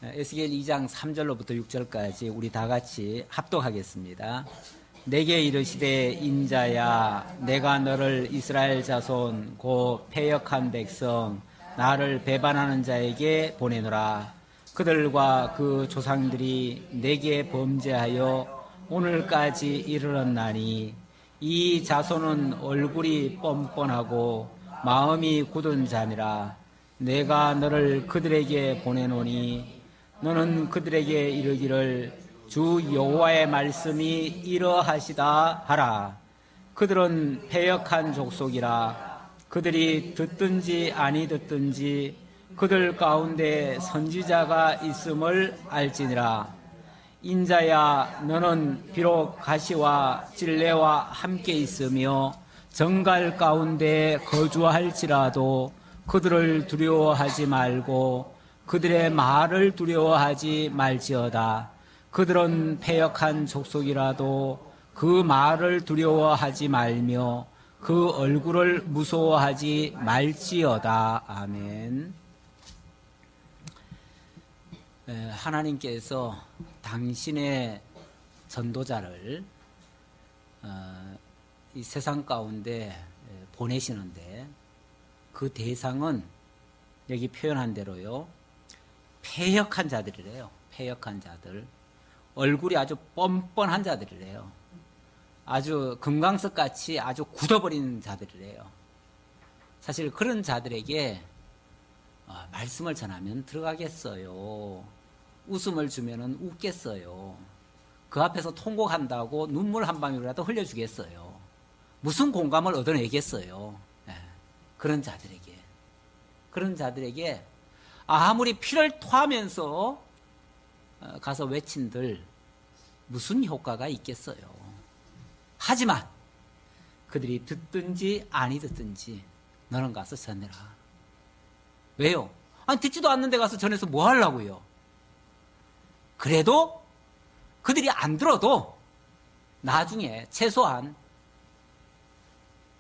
에스겔 2장 3절로부터 6절까지 우리 다 같이 합독하겠습니다. 내게 이르시되 인자야 내가 너를 이스라엘 자손 곧 패역한 백성 나를 배반하는 자에게 보내노라. 그들과 그 조상들이 내게 범죄하여 오늘까지 이르렀나니 이 자손은 얼굴이 뻔뻔하고 마음이 굳은 자니라. 내가 너를 그들에게 보내노니 너는 그들에게 이르기를 주 여호와의 말씀이 이러하시다 하라. 그들은 패역한 족속이라. 그들이 듣든지 아니 듣든지 그들 가운데 선지자가 있음을 알지니라. 인자야 너는 비록 가시와 찔레와 함께 있으며 정갈 가운데 거주할지라도 그들을 두려워하지 말고 그들의 말을 두려워하지 말지어다. 그들은 패역한 족속이라도 그 말을 두려워하지 말며 그 얼굴을 무서워하지 말지어다. 아멘. 하나님께서 당신의 전도자를 이 세상 가운데 보내시는데 그 대상은 여기 표현한 대로요, 패역한 자들이래요. 패역한 자들. 얼굴이 아주 뻔뻔한 자들이래요. 아주 금강석같이 아주 굳어버린 자들이래요. 사실 그런 자들에게 말씀을 전하면 들어가겠어요. 웃음을 주면 웃겠어요. 그 앞에서 통곡한다고 눈물 한 방울이라도 흘려주겠어요. 무슨 공감을 얻어내겠어요. 그런 자들에게 아무리 피를 토하면서 가서 외친들 무슨 효과가 있겠어요. 하지만 그들이 듣든지 아니 듣든지 너는 가서 전해라. 왜요? 아니 듣지도 않는데 가서 전해서 뭐 하려고요? 그래도 그들이 안 들어도 나중에 최소한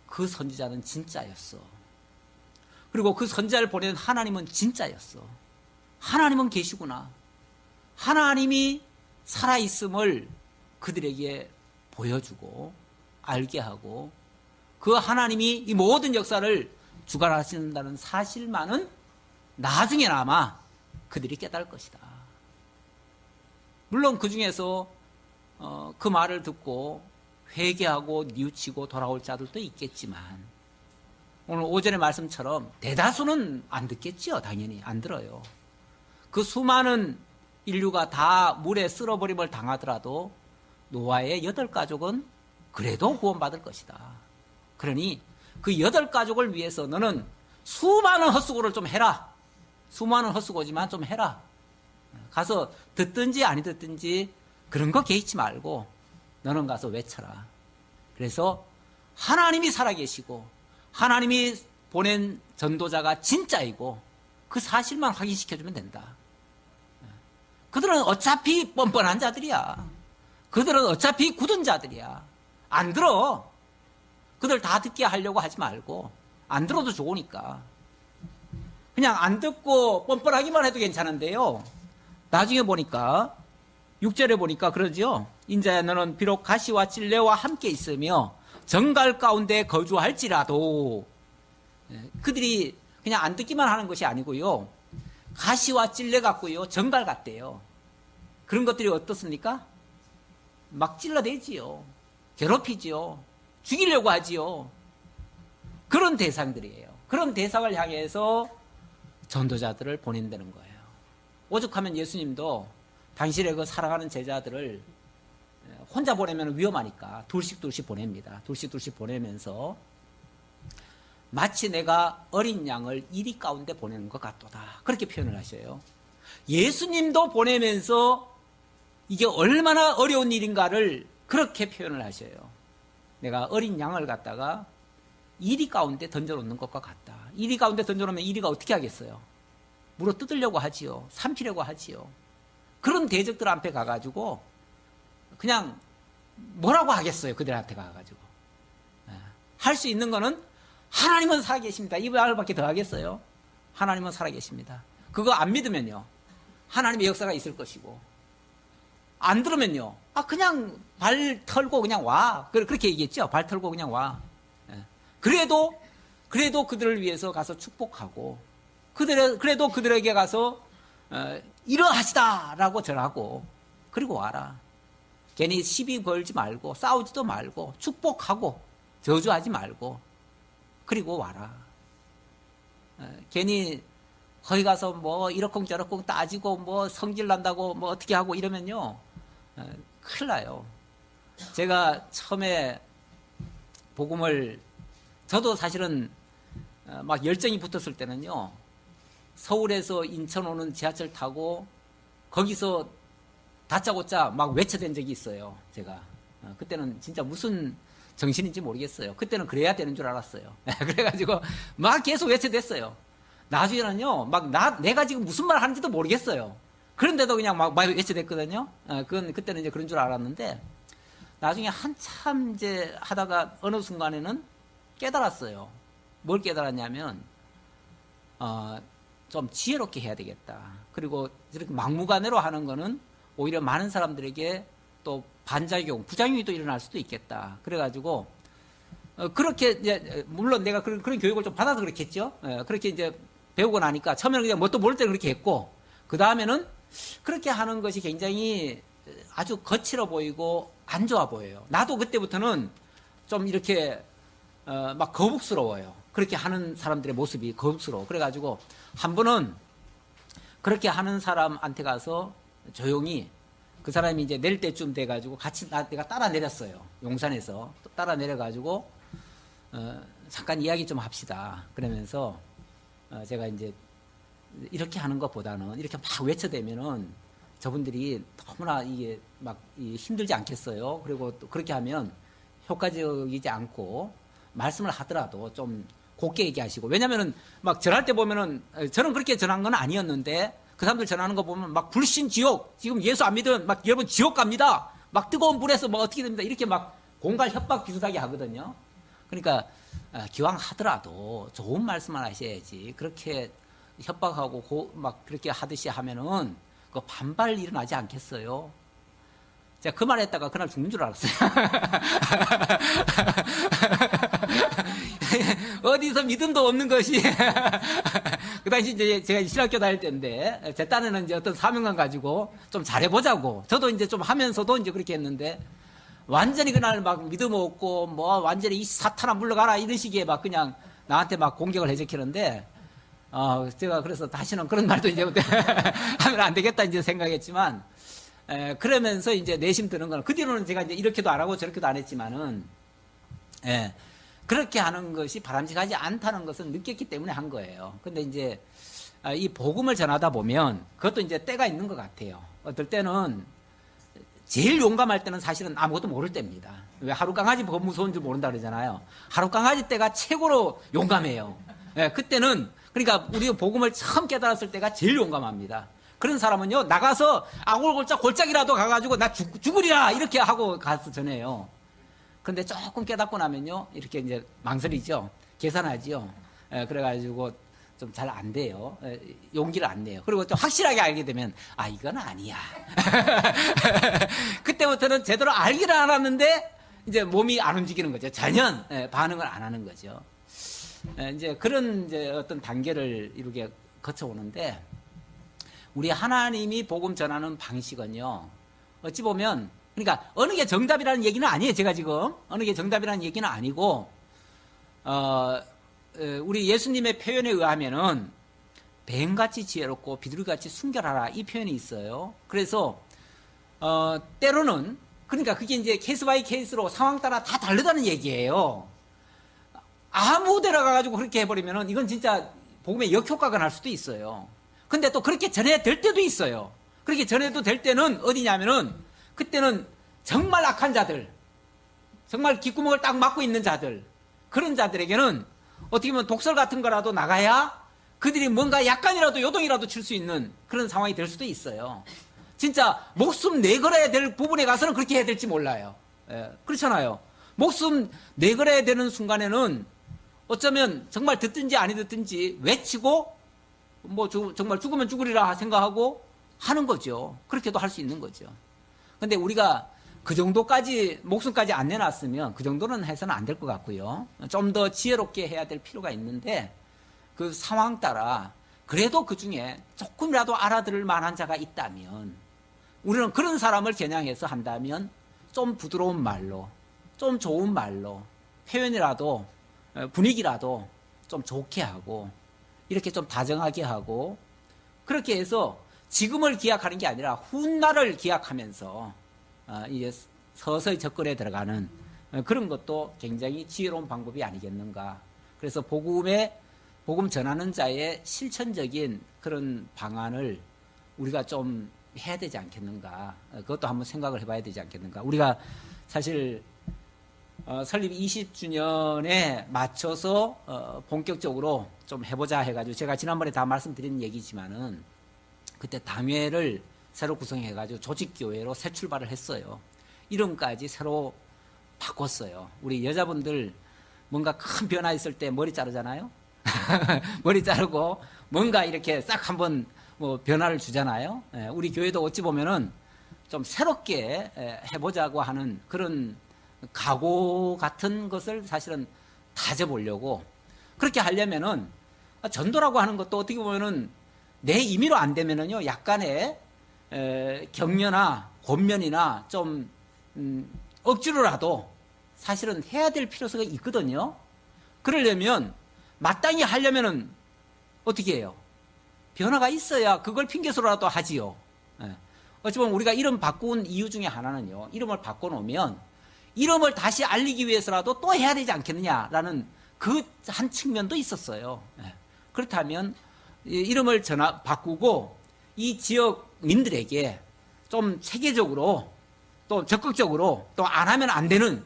그 선지자는 진짜였어. 그리고 그 선지자를 보낸 하나님은 진짜였어. 하나님은 계시구나. 하나님이 살아있음을 그들에게 보여주고 알게 하고 그 하나님이 이 모든 역사를 주관하신다는 사실만은 나중에나마 그들이 깨달을 것이다. 물론 그 중에서 그 말을 듣고 회개하고 뉘우치고 돌아올 자들도 있겠지만 오늘 오전의 말씀처럼 대다수는 안 듣겠지요. 당연히 안 들어요. 그 수많은 인류가 다 물에 쓸어버림을 당하더라도 노아의 8가족은 그래도 구원받을 것이다. 그러니 그 8가족을 위해서 너는 수많은 헛수고를 좀 해라. 수많은 헛수고지만 좀 해라. 가서 듣든지 아니 듣든지 그런 거 개의치 말고 너는 가서 외쳐라. 그래서 하나님이 살아계시고 하나님이 보낸 전도자가 진짜이고 그 사실만 확인시켜주면 된다. 그들은 어차피 뻔뻔한 자들이야. 그들은 어차피 굳은 자들이야. 안 들어. 그들 다 듣게 하려고 하지 말고 안 들어도 좋으니까 그냥 안 듣고 뻔뻔하기만 해도 괜찮은데요. 나중에 보니까 6절에 보니까 그러죠. 인자야 너는 비록 가시와 찔레와 함께 있으며 정갈 가운데 거주할지라도 그들이 그냥 안 듣기만 하는 것이 아니고요. 가시와 찔레 같고요. 정갈 같대요. 그런 것들이 어떻습니까? 막 찔러대지요. 괴롭히지요. 죽이려고 하지요. 그런 대상들이에요. 그런 대상을 향해서 전도자들을 보낸다는 거예요. 오죽하면 예수님도 당신의 그 사랑하는 제자들을 혼자 보내면 위험하니까 둘씩 보냅니다. 둘씩 보내면서 마치 내가 어린 양을 이리 가운데 보내는 것 같도다. 그렇게 표현을 하셔요. 예수님도 보내면서 이게 얼마나 어려운 일인가를 그렇게 표현을 하셔요. 내가 어린 양을 갖다가 이리 가운데 던져놓는 것과 같다. 이리 가운데 던져놓으면 이리가 어떻게 하겠어요? 물어 뜯으려고 하지요. 삼키려고 하지요. 그런 대적들 앞에 가가지고 그냥 뭐라고 하겠어요. 그들한테 가가지고. 할 수 있는 거는 하나님은 살아계십니다. 이 말밖에 더 하겠어요. 하나님은 살아계십니다. 그거 안 믿으면요. 하나님의 역사가 있을 것이고, 안 들으면요, 그냥 발 털고 그냥 와. 그렇게 얘기했죠. 발 털고 그냥 와. 그래도 그들을 위해서 가서 축복하고, 그래도 그들에게 가서 이러하시다라고 전하고, 그리고 와라. 괜히 시비 걸지 말고, 싸우지도 말고, 축복하고, 저주하지 말고, 그리고 와라. 괜히 거기 가서 뭐 이러쿵저러쿵 따지고 뭐 성질 난다고 뭐 어떻게 하고 이러면요, 큰일 나요. 제가 처음에 복음을, 저도 사실은 막 열정이 붙었을 때는요, 서울에서 인천 오는 지하철 타고 거기서 다짜고짜 막 외쳐댄 적이 있어요. 제가 그때는 진짜 무슨 정신인지 모르겠어요. 그때는 그래야 되는 줄 알았어요. 그래가지고 막 계속 외쳐댔어요. 나중에는요, 내가 지금 무슨 말 하는지도 모르겠어요. 그런데도 그냥 막 외쳐댔거든요. 그때는 이제 그런 줄 알았는데, 나중에 한참 이제 하다가 어느 순간에는 깨달았어요. 뭘 깨달았냐면, 좀 지혜롭게 해야 되겠다. 그리고 이렇게 막무가내로 하는 거는 오히려 많은 사람들에게 또 반작용, 부작용이 또 일어날 수도 있겠다. 그래가지고, 그렇게 이제, 물론 내가 그런 교육을 좀 받아서 그렇겠죠. 그렇게 이제 배우고 나니까 처음에는 그냥 뭣도 모를 때 그렇게 했고, 그 다음에는 그렇게 하는 것이 굉장히 아주 거칠어 보이고 안 좋아 보여요. 나도 그때부터는 좀 이렇게 막 거북스러워요. 그렇게 하는 사람들의 모습이 거북스러워. 그래가지고 한 번은 그렇게 하는 사람한테 가서 조용히, 그 사람이 이제 내릴 때쯤 돼가지고 같이 내가 따라 내렸어요. 용산에서 따라 내려가지고 잠깐 이야기 좀 합시다. 그러면서 제가 이제 이렇게 하는 것보다는 이렇게 막 외쳐대면은 저분들이 너무나 이게 막 힘들지 않겠어요. 그리고 또 그렇게 하면 효과적이지 않고, 말씀을 하더라도 좀 곱게 얘기하시고, 왜냐면은 막 전할 때 보면은, 저는 그렇게 전한 건 아니었는데 그 사람들 전하는 거 보면 막 불신 지옥, 지금 예수 안 믿으면 막 여러분 지옥 갑니다, 막 뜨거운 불에서 뭐 어떻게 됩니다, 이렇게 막 공갈 협박 비슷하게 하거든요. 그러니까 기왕 하더라도 좋은 말씀만 하셔야지, 그렇게 협박하고 막 그렇게 하듯이 하면은 그 반발 일어나지 않겠어요? 제가 그 말 했다가 그날 죽는 줄 알았어요. 어디서 믿음도 없는 것이. 그 당시 이제 제가 신학교 다닐 때인데, 제 딴에는 이제 어떤 사명감 가지고 좀 잘해보자고. 저도 이제 좀 하면서도 이제 그렇게 했는데, 완전히 그날 막 믿음 없고, 뭐 완전히 이 사탄아 물러가라 이런 식의 막 그냥 나한테 막 공격을 해제키는데, 제가 그래서 다시는 그런 말도 이제 하면 안 되겠다 이제 생각했지만, 그러면서 이제 내심 드는 거는, 그 뒤로는 제가 이제 이렇게도 안 하고 저렇게도 안 했지만은, 그렇게 하는 것이 바람직하지 않다는 것을 느꼈기 때문에 한 거예요. 근데 이제 이 복음을 전하다 보면 그것도 이제 때가 있는 것 같아요. 어떨 때는 제일 용감할 때는 사실은 아무것도 모를 때입니다. 왜 하루 강아지 더 무서운 줄 모른다 그러잖아요. 하루 강아지 때가 최고로 용감해요. 그때는, 그러니까 우리가 복음을 처음 깨달았을 때가 제일 용감합니다. 그런 사람은요, 나가서 아골골짝 골짜기라도 가가지고 나 죽으리라 이렇게 하고 가서 전해요. 근데 조금 깨닫고 나면요, 이렇게 이제 망설이죠. 계산하죠. 그래가지고 좀 잘 안 돼요. 용기를 안 내요. 그리고 좀 확실하게 알게 되면, 이건 아니야. 그때부터는 제대로 알기를 알았는데, 이제 몸이 안 움직이는 거죠. 전혀 반응을 안 하는 거죠. 이제 그런 이제 어떤 단계를 이렇게 거쳐오는데, 우리 하나님이 복음 전하는 방식은요, 어찌 보면, 그러니까 어느 게 정답이라는 얘기는 아니에요. 제가 지금 어느 게 정답이라는 얘기는 아니고, 우리 예수님의 표현에 의하면은 뱀같이 지혜롭고 비둘기같이 순결하라, 이 표현이 있어요. 그래서 때로는, 그러니까 그게 이제 케이스 바이 케이스로 상황 따라 다 다르다는 얘기예요. 아무 데나 가가지고 그렇게 해버리면은 이건 진짜 복음의 역효과가 날 수도 있어요. 근데 또 그렇게 전해야 될 때도 있어요. 그렇게 전해도 될 때는 어디냐면은, 그때는 정말 악한 자들, 정말 귓구멍을 딱 막고 있는 자들, 그런 자들에게는 어떻게 보면 독설 같은 거라도 나가야 그들이 뭔가 약간이라도 요동이라도 칠 수 있는 그런 상황이 될 수도 있어요. 진짜 목숨 내걸어야 될 부분에 가서는 그렇게 해야 될지 몰라요. 그렇잖아요. 목숨 내걸어야 되는 순간에는 어쩌면 정말 듣든지 아니 듣든지 외치고, 뭐 정말 죽으면 죽으리라 생각하고 하는 거죠. 그렇게도 할 수 있는 거죠. 근데 우리가 그 정도까지 목숨까지 안 내놨으면 그 정도는 해서는 안 될 것 같고요. 좀 더 지혜롭게 해야 될 필요가 있는데 그 상황 따라 그래도 그 중에 조금이라도 알아들을 만한 자가 있다면 우리는 그런 사람을 겨냥해서 한다면 좀 부드러운 말로, 좀 좋은 말로, 표현이라도, 분위기라도 좀 좋게 하고, 이렇게 좀 다정하게 하고, 그렇게 해서 지금을 기약하는 게 아니라 훗날을 기약하면서 이제 서서히 접근에 들어가는 그런 것도 굉장히 지혜로운 방법이 아니겠는가. 그래서 복음 전하는 자의 실천적인 그런 방안을 우리가 좀 해야 되지 않겠는가. 그것도 한번 생각을 해봐야 되지 않겠는가. 우리가 사실 설립 20주년에 맞춰서 본격적으로 좀 해보자 해가지고 제가 지난번에 다 말씀드린 얘기지만은 그때 당회를 새로 구성해가지고 조직교회로 새 출발을 했어요. 이름까지 새로 바꿨어요. 우리 여자분들 뭔가 큰 변화 있을 때 머리 자르잖아요. 머리 자르고 뭔가 이렇게 싹 한번 뭐 변화를 주잖아요. 우리 교회도 어찌 보면은 좀 새롭게 해보자고 하는 그런 각오 같은 것을 사실은 다져보려고 그렇게 하려면은 전도라고 하는 것도 어떻게 보면은 내 임의로 안 되면은요 약간의 격려나 권면이나 좀 억지로라도 사실은 해야 될 필요성이 있거든요. 그러려면 마땅히 하려면은 어떻게 해요? 변화가 있어야 그걸 핑계서라도 하지요. 어찌 보면 우리가 이름 바꾼 이유 중에 하나는요. 이름을 바꿔놓으면 이름을 다시 알리기 위해서라도 또 해야 되지 않겠느냐라는 그 한 측면도 있었어요. 그렇다면 이름을 바꾸고 이 지역민들에게 좀 체계적으로 또 적극적으로 또 안 하면 안 되는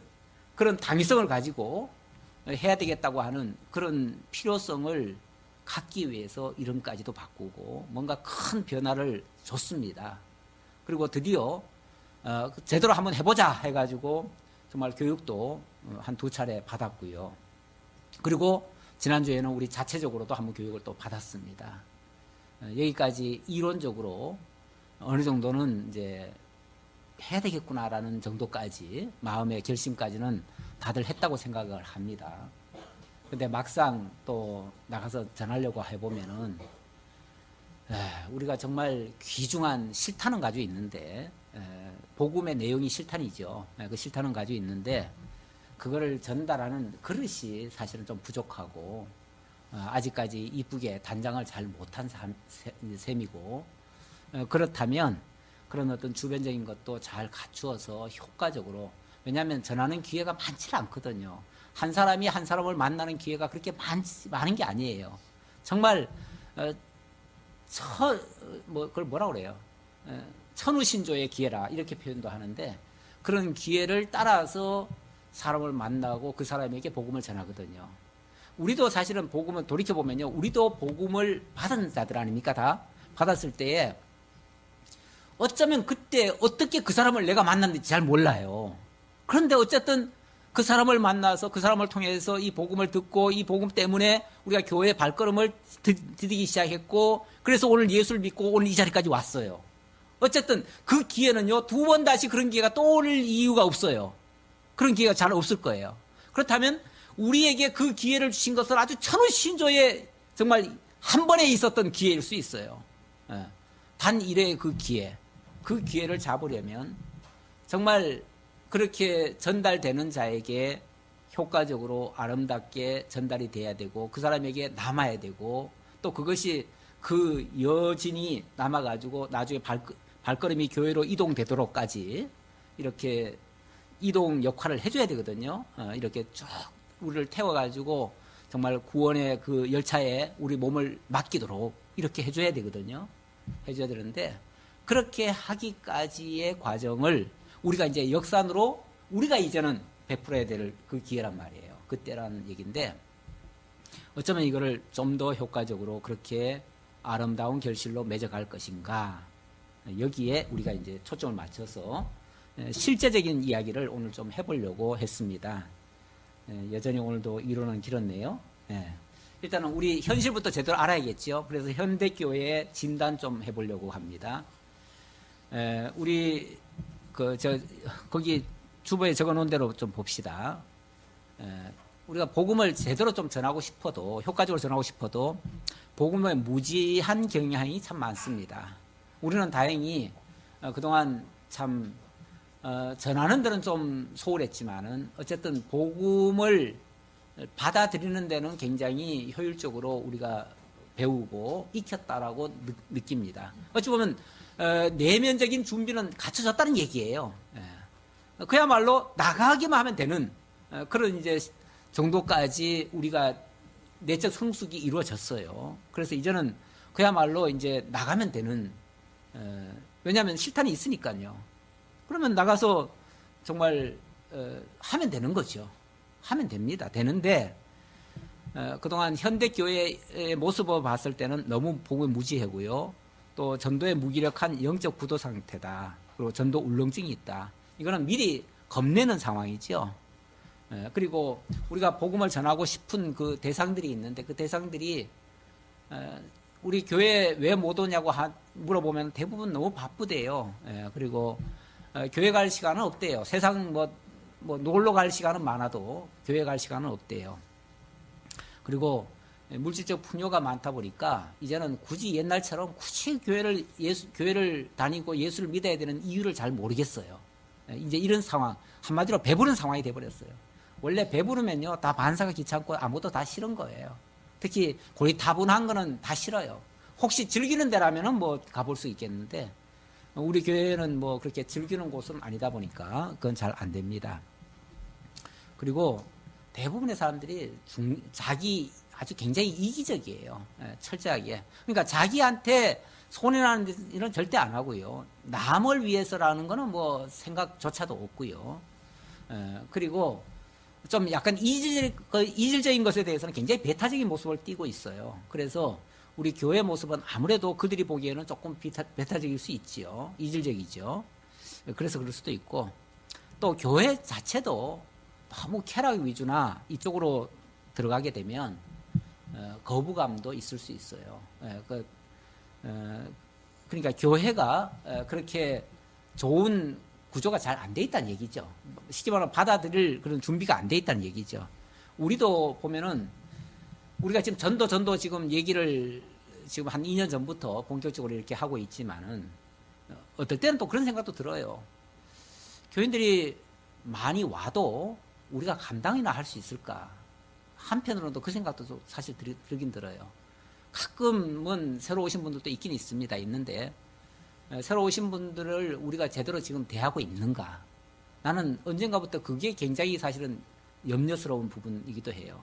그런 당위성을 가지고 해야 되겠다고 하는 그런 필요성을 갖기 위해서 이름까지도 바꾸고 뭔가 큰 변화를 줬습니다. 그리고 드디어 제대로 한번 해보자 해가지고 정말 교육도 한 2차례 받았고요. 그리고 지난주에는 우리 자체적으로도 한번 교육을 또 받았습니다. 여기까지 이론적으로 어느 정도는 이제 해야 되겠구나라는 정도까지 마음의 결심까지는 다들 했다고 생각을 합니다. 근데 막상 또 나가서 전하려고 해보면은 우리가 정말 귀중한 실탄은 가지고 있는데 복음의 내용이 실탄이죠. 그 실탄은 가지고 있는데 그거를 전달하는 그릇이 사실은 좀 부족하고 아직까지 이쁘게 단장을 잘 못한 셈이고 그렇다면 그런 어떤 주변적인 것도 잘 갖추어서 효과적으로 왜냐하면 전하는 기회가 많지 않거든요. 한 사람이 한 사람을 만나는 기회가 그렇게 많은 게 아니에요. 정말 그걸 뭐라 그래요? 천우신조의 기회라 이렇게 표현도 하는데 그런 기회를 따라서 사람을 만나고 그 사람에게 복음을 전하거든요. 우리도 사실은 복음을 돌이켜보면요. 우리도 복음을 받은 자들 아닙니까? 다 받았을 때에 어쩌면 그때 어떻게 그 사람을 내가 만났는지 잘 몰라요. 그런데 어쨌든 그 사람을 만나서 그 사람을 통해서 이 복음을 듣고 이 복음 때문에 우리가 교회의 발걸음을 디디기 시작했고 그래서 오늘 예수를 믿고 오늘 이 자리까지 왔어요. 어쨌든 그 기회는요. 2번 다시 그런 기회가 또 올 이유가 없어요. 그런 기회가 잘 없을 거예요. 그렇다면 우리에게 그 기회를 주신 것은 아주 천우신조의 정말 한 번에 있었던 기회일 수 있어요. 단 1회의 그 기회를 잡으려면 정말 그렇게 전달되는 자에게 효과적으로 아름답게 전달이 돼야 되고 그 사람에게 남아야 되고 또 그것이 그 여진이 남아가지고 나중에 발걸음이 교회로 이동되도록까지 이렇게 이동 역할을 해줘야 되거든요. 이렇게 쭉 우리를 태워가지고 정말 구원의 그 열차에 우리 몸을 맡기도록 이렇게 해줘야 되거든요. 해줘야 되는데 그렇게 하기까지의 과정을 우리가 이제 역산으로 우리가 이제는 베풀어야 될 그 기회란 말이에요. 그때라는 얘기인데 어쩌면 이거를 좀 더 효과적으로 그렇게 아름다운 결실로 맺어갈 것인가 여기에 우리가 이제 초점을 맞춰서 실제적인 이야기를 오늘 좀 해보려고 했습니다. 여전히 오늘도 이론은 길었네요. 일단은 우리 현실부터 제대로 알아야겠죠. 그래서 현대교회의 진단 좀 해보려고 합니다. 우리 거기 주보에 적어놓은 대로 좀 봅시다. 우리가 복음을 제대로 좀 전하고 싶어도, 효과적으로 전하고 싶어도 복음의 무지한 경향이 참 많습니다. 우리는 다행히 그동안 참 전하는 데는 좀 소홀했지만은 어쨌든 복음을 받아들이는 데는 굉장히 효율적으로 우리가 배우고 익혔다라고 느낍니다. 어찌 보면 내면적인 준비는 갖춰졌다는 얘기예요. 그야말로 나가기만 하면 되는 그런 이제 정도까지 우리가 내적 성숙이 이루어졌어요. 그래서 이제는 그야말로 이제 나가면 되는, 왜냐하면 실탄이 있으니까요. 그러면 나가서 정말 하면 되는 거죠. 하면 됩니다. 되는데 그동안 현대교회의 모습을 봤을 때는 너무 복음이 무지하고요. 또 전도에 무기력한 영적 구도 상태다. 그리고 전도 울렁증이 있다. 이거는 미리 겁내는 상황이죠. 그리고 우리가 복음을 전하고 싶은 그 대상들이 있는데 그 대상들이 우리 교회에 왜 못 오냐고 물어보면 대부분 너무 바쁘대요. 그리고 교회 갈 시간은 없대요. 세상 뭐 놀러 갈 시간은 많아도 교회 갈 시간은 없대요. 그리고 물질적 풍요가 많다 보니까 이제는 굳이 옛날처럼 굳이 교회를 다니고 예수를 믿어야 되는 이유를 잘 모르겠어요. 이제 이런 상황, 한마디로 배부른 상황이 돼버렸어요. 원래 배부르면요, 다 반사가 귀찮고 아무것도 다 싫은 거예요. 특히 고리타분한 거는 다 싫어요. 혹시 즐기는 데라면은 뭐 가볼 수 있겠는데, 우리 교회는 뭐 그렇게 즐기는 곳은 아니다 보니까 그건 잘 안 됩니다. 그리고 대부분의 사람들이 자기 아주 굉장히 이기적이에요. 철저하게. 그러니까 자기한테 손해나는 일은 절대 안 하고요. 남을 위해서라는 거는 뭐 생각조차도 없고요. 그리고 좀 약간 이질적인 것에 대해서는 굉장히 배타적인 모습을 띠고 있어요. 그래서 우리 교회 모습은 아무래도 그들이 보기에는 조금 배타적일 수 있지요. 이질적이죠. 그래서 그럴 수도 있고, 또 교회 자체도 너무 쾌락 위주나 이쪽으로 들어가게 되면 거부감도 있을 수 있어요. 그러니까 교회가 그렇게 좋은 구조가 잘 안 돼 있다는 얘기죠. 쉽게 말하면 받아들일 그런 준비가 안 돼 있다는 얘기죠. 우리도 보면은 우리가 지금 전도 지금 얘기를 지금 한 2년 전부터 본격적으로 이렇게 하고 있지만은 어떨 때는 또 그런 생각도 들어요. 교인들이 많이 와도 우리가 감당이나 할 수 있을까? 한편으로도 그 생각도 사실 들긴 들어요. 가끔은 새로 오신 분들도 있긴 있습니다. 있는데 새로 오신 분들을 우리가 제대로 지금 대하고 있는가? 나는 언젠가부터 그게 굉장히 사실은 염려스러운 부분이기도 해요.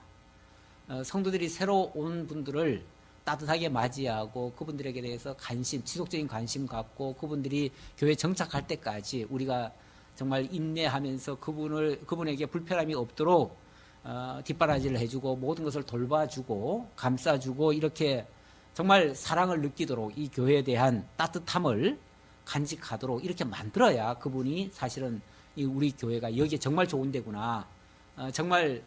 성도들이 새로 온 분들을 따뜻하게 맞이하고 그분들에게 대해서 지속적인 관심 갖고 그분들이 교회에 정착할 때까지 우리가 정말 인내하면서 그분에게 불편함이 없도록 뒷바라지를 해주고 모든 것을 돌봐주고 감싸주고 이렇게 정말 사랑을 느끼도록 이 교회에 대한 따뜻함을 간직하도록 이렇게 만들어야 그분이 사실은 우리 교회가 여기에 정말 좋은 데구나, 정말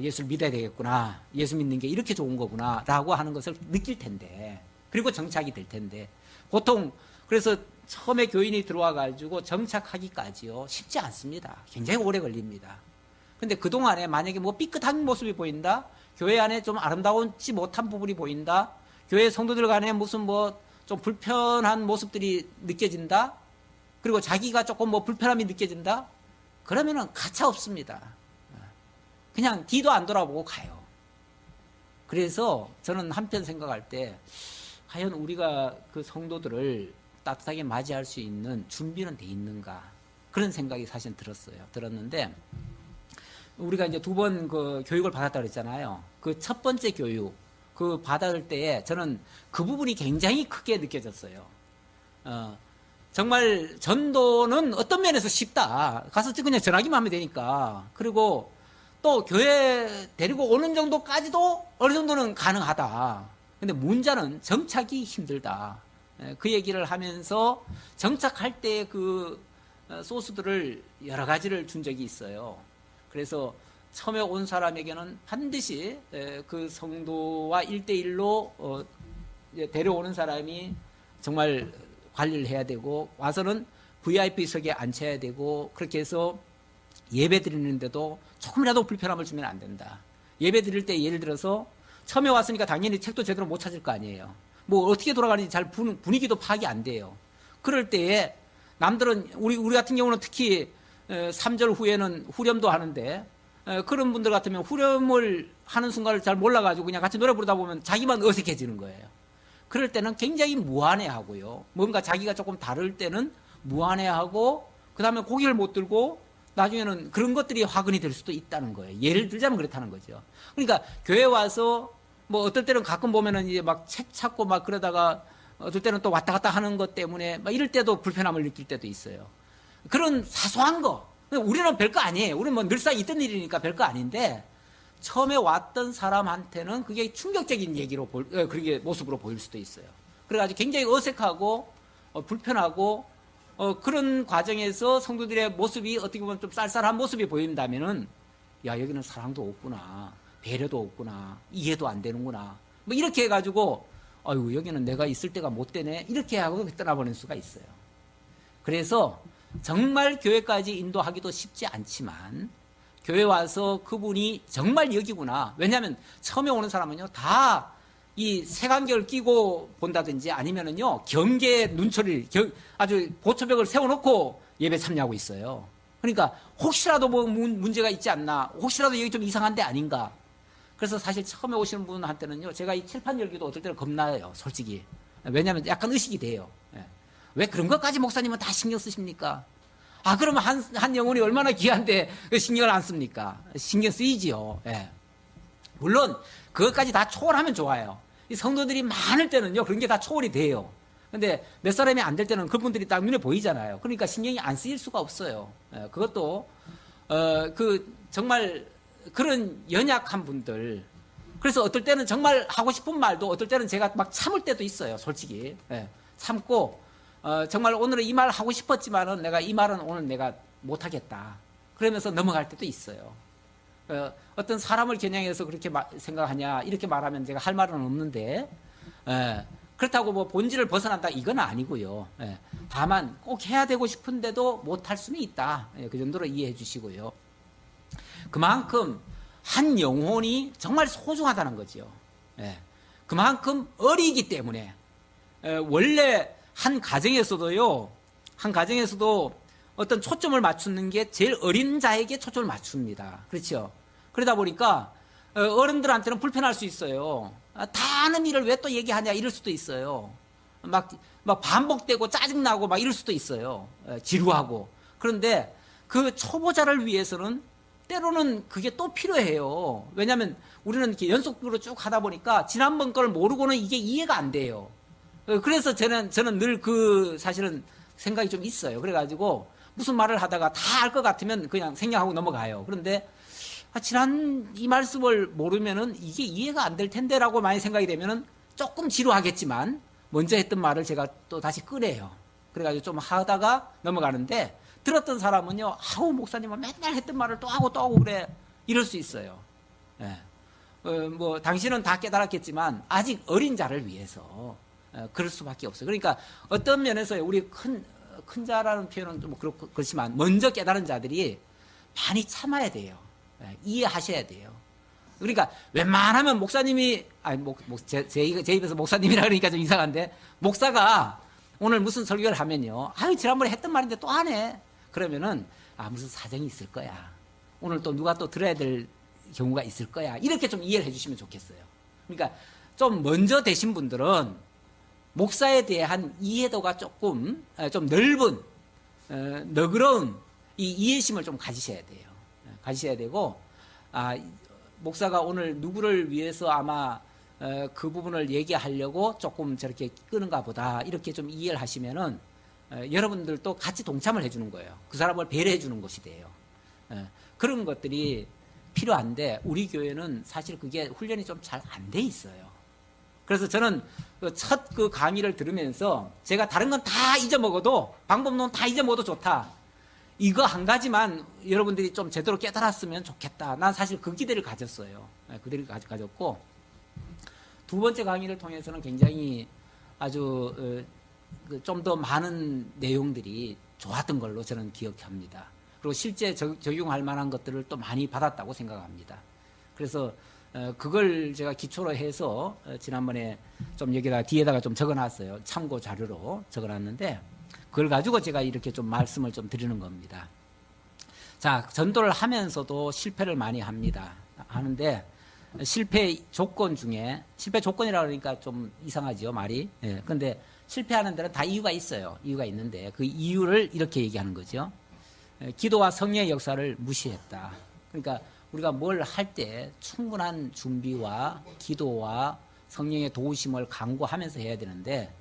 예수를 믿어야 되겠구나, 예수 믿는 게 이렇게 좋은 거구나 라고 하는 것을 느낄 텐데, 그리고 정착이 될 텐데, 보통 그래서 처음에 교인이 들어와 가지고 정착하기까지요 쉽지 않습니다. 굉장히 오래 걸립니다. 근데 그동안에 만약에 뭐 삐끗한 모습이 보인다, 교회 안에 좀 아름다운지 못한 부분이 보인다, 교회 성도들 간에 무슨 뭐 좀 불편한 모습들이 느껴진다, 그리고 자기가 조금 뭐 불편함이 느껴진다, 그러면은 가차 없습니다. 그냥 뒤도 안 돌아보고 가요. 그래서 저는 한편 생각할 때 과연 우리가 그 성도들을 따뜻하게 맞이할 수 있는 준비는 돼 있는가, 그런 생각이 사실 들었는데, 우리가 이제 2번 그 교육을 받았다고 그랬잖아요. 그 첫 번째 교육, 그 받을 때에 저는 그 부분이 굉장히 크게 느껴졌어요. 정말 전도는 어떤 면에서 쉽다. 가서 그냥 전하기만 하면 되니까. 그리고 또 교회 데리고 오는 정도까지도 어느 정도는 가능하다. 근데 문제는 정착이 힘들다. 그 얘기를 하면서 정착할 때 그 소스들을 여러 가지를 준 적이 있어요. 그래서 처음에 온 사람에게는 반드시 그 성도와 1대1로 데려오는 사람이 정말 관리를 해야 되고 와서는 VIP석에 앉혀야 되고 그렇게 해서 예배 드리는데도 조금이라도 불편함을 주면 안 된다. 예배 드릴 때 예를 들어서 처음에 왔으니까 당연히 책도 제대로 못 찾을 거 아니에요. 뭐 어떻게 돌아가는지 잘 분위기도 파악이 안 돼요. 그럴 때에 남들은 우리 같은 경우는 특히 3절 후에는 후렴도 하는데 그런 분들 같으면 후렴을 하는 순간을 잘 몰라가지고 그냥 같이 노래 부르다 보면 자기만 어색해지는 거예요. 그럴 때는 굉장히 무안해하고요. 뭔가 자기가 조금 다를 때는 무안해하고 그 다음에 고개를 못 들고 나중에는 그런 것들이 화근이 될 수도 있다는 거예요. 예를 들자면 그렇다는 거죠. 그러니까 교회 와서 뭐 어떨 때는 가끔 보면은 이제 막 책 찾고 막 그러다가 어떨 때는 또 왔다 갔다 하는 것 때문에 막 이럴 때도 불편함을 느낄 때도 있어요. 그런 사소한 거. 우리는 별거 아니에요. 우리는 뭐 늘상 있던 일이니까 별거 아닌데 처음에 왔던 사람한테는 그게 충격적인 얘기로 그렇게 모습으로 보일 수도 있어요. 그래가지고 굉장히 어색하고 불편하고 그런 과정에서 성도들의 모습이 어떻게 보면 좀 쌀쌀한 모습이 보인다면은 야 여기는 사랑도 없구나, 배려도 없구나, 이해도 안 되는구나, 뭐 이렇게 해가지고 아유 여기는 내가 있을 때가 못 되네 이렇게 하고 떠나버릴 수가 있어요. 그래서 정말 교회까지 인도하기도 쉽지 않지만 교회 와서 그분이 정말 여기구나. 왜냐하면 처음에 오는 사람은요 다 이 색안경을 끼고 본다든지 아니면은요 경계 눈초리를 아주 보초벽을 세워놓고 예배 참여하고 있어요. 그러니까 혹시라도 뭐 문제가 있지 않나, 혹시라도 여기 좀 이상한 데 아닌가. 그래서 사실 처음에 오시는 분한테는요 제가 이 칠판 열기도 어떨 때는 겁나요, 솔직히. 왜냐하면 약간 의식이 돼요. 왜 그런 것까지 목사님은 다 신경 쓰십니까? 아 그러면 한 영혼이 얼마나 귀한데 신경을 안 씁니까? 신경 쓰이지요. 물론 그것까지 다 초월하면 좋아요. 이 성도들이 많을 때는요 그런 게 다 초월이 돼요. 근데 몇 사람이 안 될 때는 그분들이 딱 눈에 보이잖아요. 그러니까 신경이 안 쓰일 수가 없어요. 그것도 정말 그런 연약한 분들. 그래서 어떨 때는 정말 하고 싶은 말도 어떨 때는 제가 막 참을 때도 있어요, 솔직히. 참고 정말 오늘은 이 말 하고 싶었지만은 내가 이 말은 오늘 내가 못하겠다. 그러면서 넘어갈 때도 있어요. 어떤 사람을 겨냥해서 그렇게 생각하냐 이렇게 말하면 제가 할 말은 없는데 그렇다고 뭐 본질을 벗어난다 이건 아니고요. 다만 꼭 해야 되고 싶은데도 못할 수는 있다. 그 정도로 이해해 주시고요. 그만큼 한 영혼이 정말 소중하다는 거죠. 그만큼 어리기 때문에 원래 한 가정에서도 어떤 초점을 맞추는 게 제일 어린 자에게 초점을 맞춥니다. 그렇죠? 그러다 보니까 어른들한테는 불편할 수 있어요. 다 아는 일을 왜 또 얘기하냐 이럴 수도 있어요. 막 반복되고 짜증나고 막 이럴 수도 있어요. 지루하고. 그런데 그 초보자를 위해서는 때로는 그게 또 필요해요. 왜냐하면 우리는 이렇게 연속적으로 쭉 하다 보니까 지난번 걸 모르고는 이게 이해가 안 돼요. 그래서 저는 늘 사실은 생각이 좀 있어요. 그래가지고 무슨 말을 하다가 다 알 것 같으면 그냥 생략하고 넘어가요. 그런데 지난 이 말씀을 모르면은 이게 이해가 안 될 텐데라고 많이 생각이 되면은 조금 지루하겠지만 먼저 했던 말을 제가 또 다시 꺼내요. 그래가지고 좀 하다가 넘어가는데 들었던 사람은요, 아우 목사님은 맨날 했던 말을 또 하고 그래 이럴 수 있어요. 뭐 당신은 다 깨달았겠지만 아직 어린 자를 위해서 그럴 수밖에 없어요. 그러니까 어떤 면에서 우리 큰 자라는 표현은 좀 그렇지만 먼저 깨달은 자들이 많이 참아야 돼요. 이해하셔야 돼요. 그러니까 웬만하면 목사님이 제 입에서 목사님이라 그러니까 좀 이상한데 목사가 오늘 무슨 설교를 하면요, 지난번에 했던 말인데 또 하네. 그러면은 무슨 사정이 있을 거야. 오늘 또 누가 또 들어야 될 경우가 있을 거야. 이렇게 좀 이해를 해주시면 좋겠어요. 그러니까 좀 먼저 되신 분들은 목사에 대한 이해도가 조금 좀 넓은 너그러운 이 이해심을 좀 가지셔야 돼요. 가지셔야 되고 목사가 오늘 누구를 위해서 아마 그 부분을 얘기하려고 조금 저렇게 끄는가 보다 이렇게 좀 이해를 하시면은 여러분들도 같이 동참을 해주는 거예요. 그 사람을 배려해 주는 것이 돼요. 그런 것들이 필요한데 우리 교회는 사실 그게 훈련이 좀 잘 안 돼 있어요. 그래서 저는 첫 그 강의를 들으면서 제가 다른 건 다 잊어먹어도 방법론 다 잊어먹어도 좋다. 이거 한 가지만 여러분들이 좀 제대로 깨달았으면 좋겠다. 난 사실 그 기대를 가졌어요. 그 기대를 가졌고 두 번째 강의를 통해서는 굉장히 아주 좀 더 많은 내용들이 좋았던 걸로 저는 기억합니다. 그리고 실제 적용할 만한 것들을 또 많이 받았다고 생각합니다. 그래서 그걸 제가 기초로 해서 지난번에 좀 여기다 뒤에다가 좀 적어놨어요. 참고 자료로 적어놨는데 그걸 가지고 제가 이렇게 좀 말씀을 좀 드리는 겁니다. 자, 전도를 하면서도 실패를 많이 하는데 실패 조건 중에 실패 조건이라 그러니까 좀 이상하죠, 말이. 예. 근데 실패하는 데는 다 이유가 있어요. 이유가 있는데 그 이유를 이렇게 얘기하는 거죠. 기도와 성령의 역사를 무시했다. 그러니까 우리가 뭘 할 때 충분한 준비와 기도와 성령의 도우심을 강구하면서 해야 되는데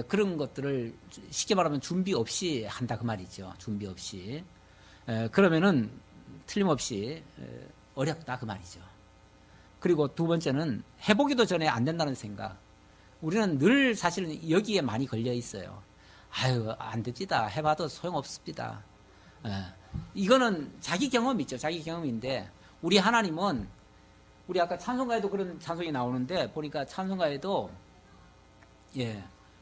그런 것들을 쉽게 말하면 준비 없이 한다 그 말이죠. 준비 없이. 그러면은 틀림없이 어렵다 그 말이죠. 그리고 두 번째는 해보기도 전에 안 된다는 생각. 우리는 늘 사실은 여기에 많이 걸려 있어요. 아유, 안 됩니다. 해봐도 소용없습니다. 이거는 자기 경험이죠. 자기 경험인데 우리 하나님은 우리 아까 찬송가에도 그런 찬송이 나오는데 보니까 찬송가에도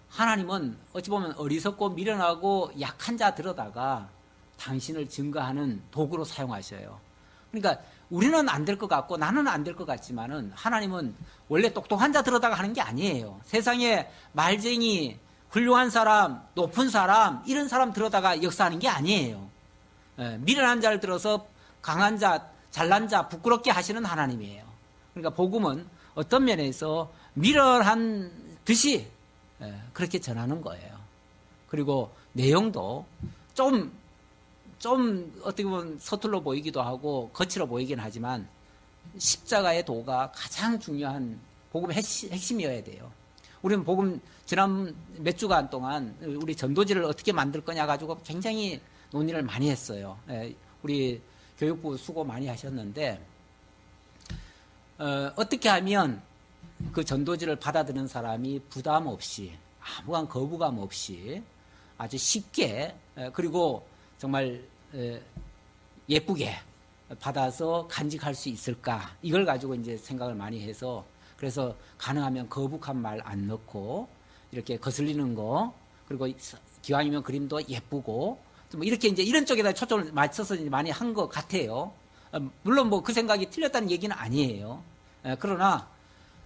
하나님은 어찌 보면 어리석고 미련하고 약한 자 들어다가 당신을 증거하는 도구로 사용하셔요. 그러니까 우리는 안 될 것 같고 나는 안 될 것 같지만은 하나님은 원래 똑똑한 자 들어다가 하는 게 아니에요. 세상에 말쟁이, 훌륭한 사람, 높은 사람 이런 사람 들어다가 역사하는 게 아니에요. 미련한 자를 들어서 강한 자, 잘난 자, 부끄럽게 하시는 하나님이에요. 그러니까 복음은 어떤 면에서 미련한 듯이 그렇게 전하는 거예요. 그리고 내용도 좀 어떻게 보면 서툴러 보이기도 하고 거칠어 보이긴 하지만 십자가의 도가 가장 중요한 복음의 핵심이어야 돼요. 우리는 복음 지난 몇 주간 동안 우리 전도지를 어떻게 만들 거냐 가지고 굉장히 논의를 많이 했어요. 우리 교육부 수고 많이 하셨는데 어떻게 하면 그 전도지를 받아들이는 사람이 부담 없이 아무런 거부감 없이 아주 쉽게 그리고 정말 예쁘게 받아서 간직할 수 있을까 이걸 가지고 이제 생각을 많이 해서 그래서 가능하면 거북한 말 안 넣고 이렇게 거슬리는 거 그리고 기왕이면 그림도 예쁘고 뭐 이렇게 이제 이런 쪽에다 초점을 맞춰서 이제 많이 한 것 같아요. 물론 뭐 그 생각이 틀렸다는 얘기는 아니에요. 그러나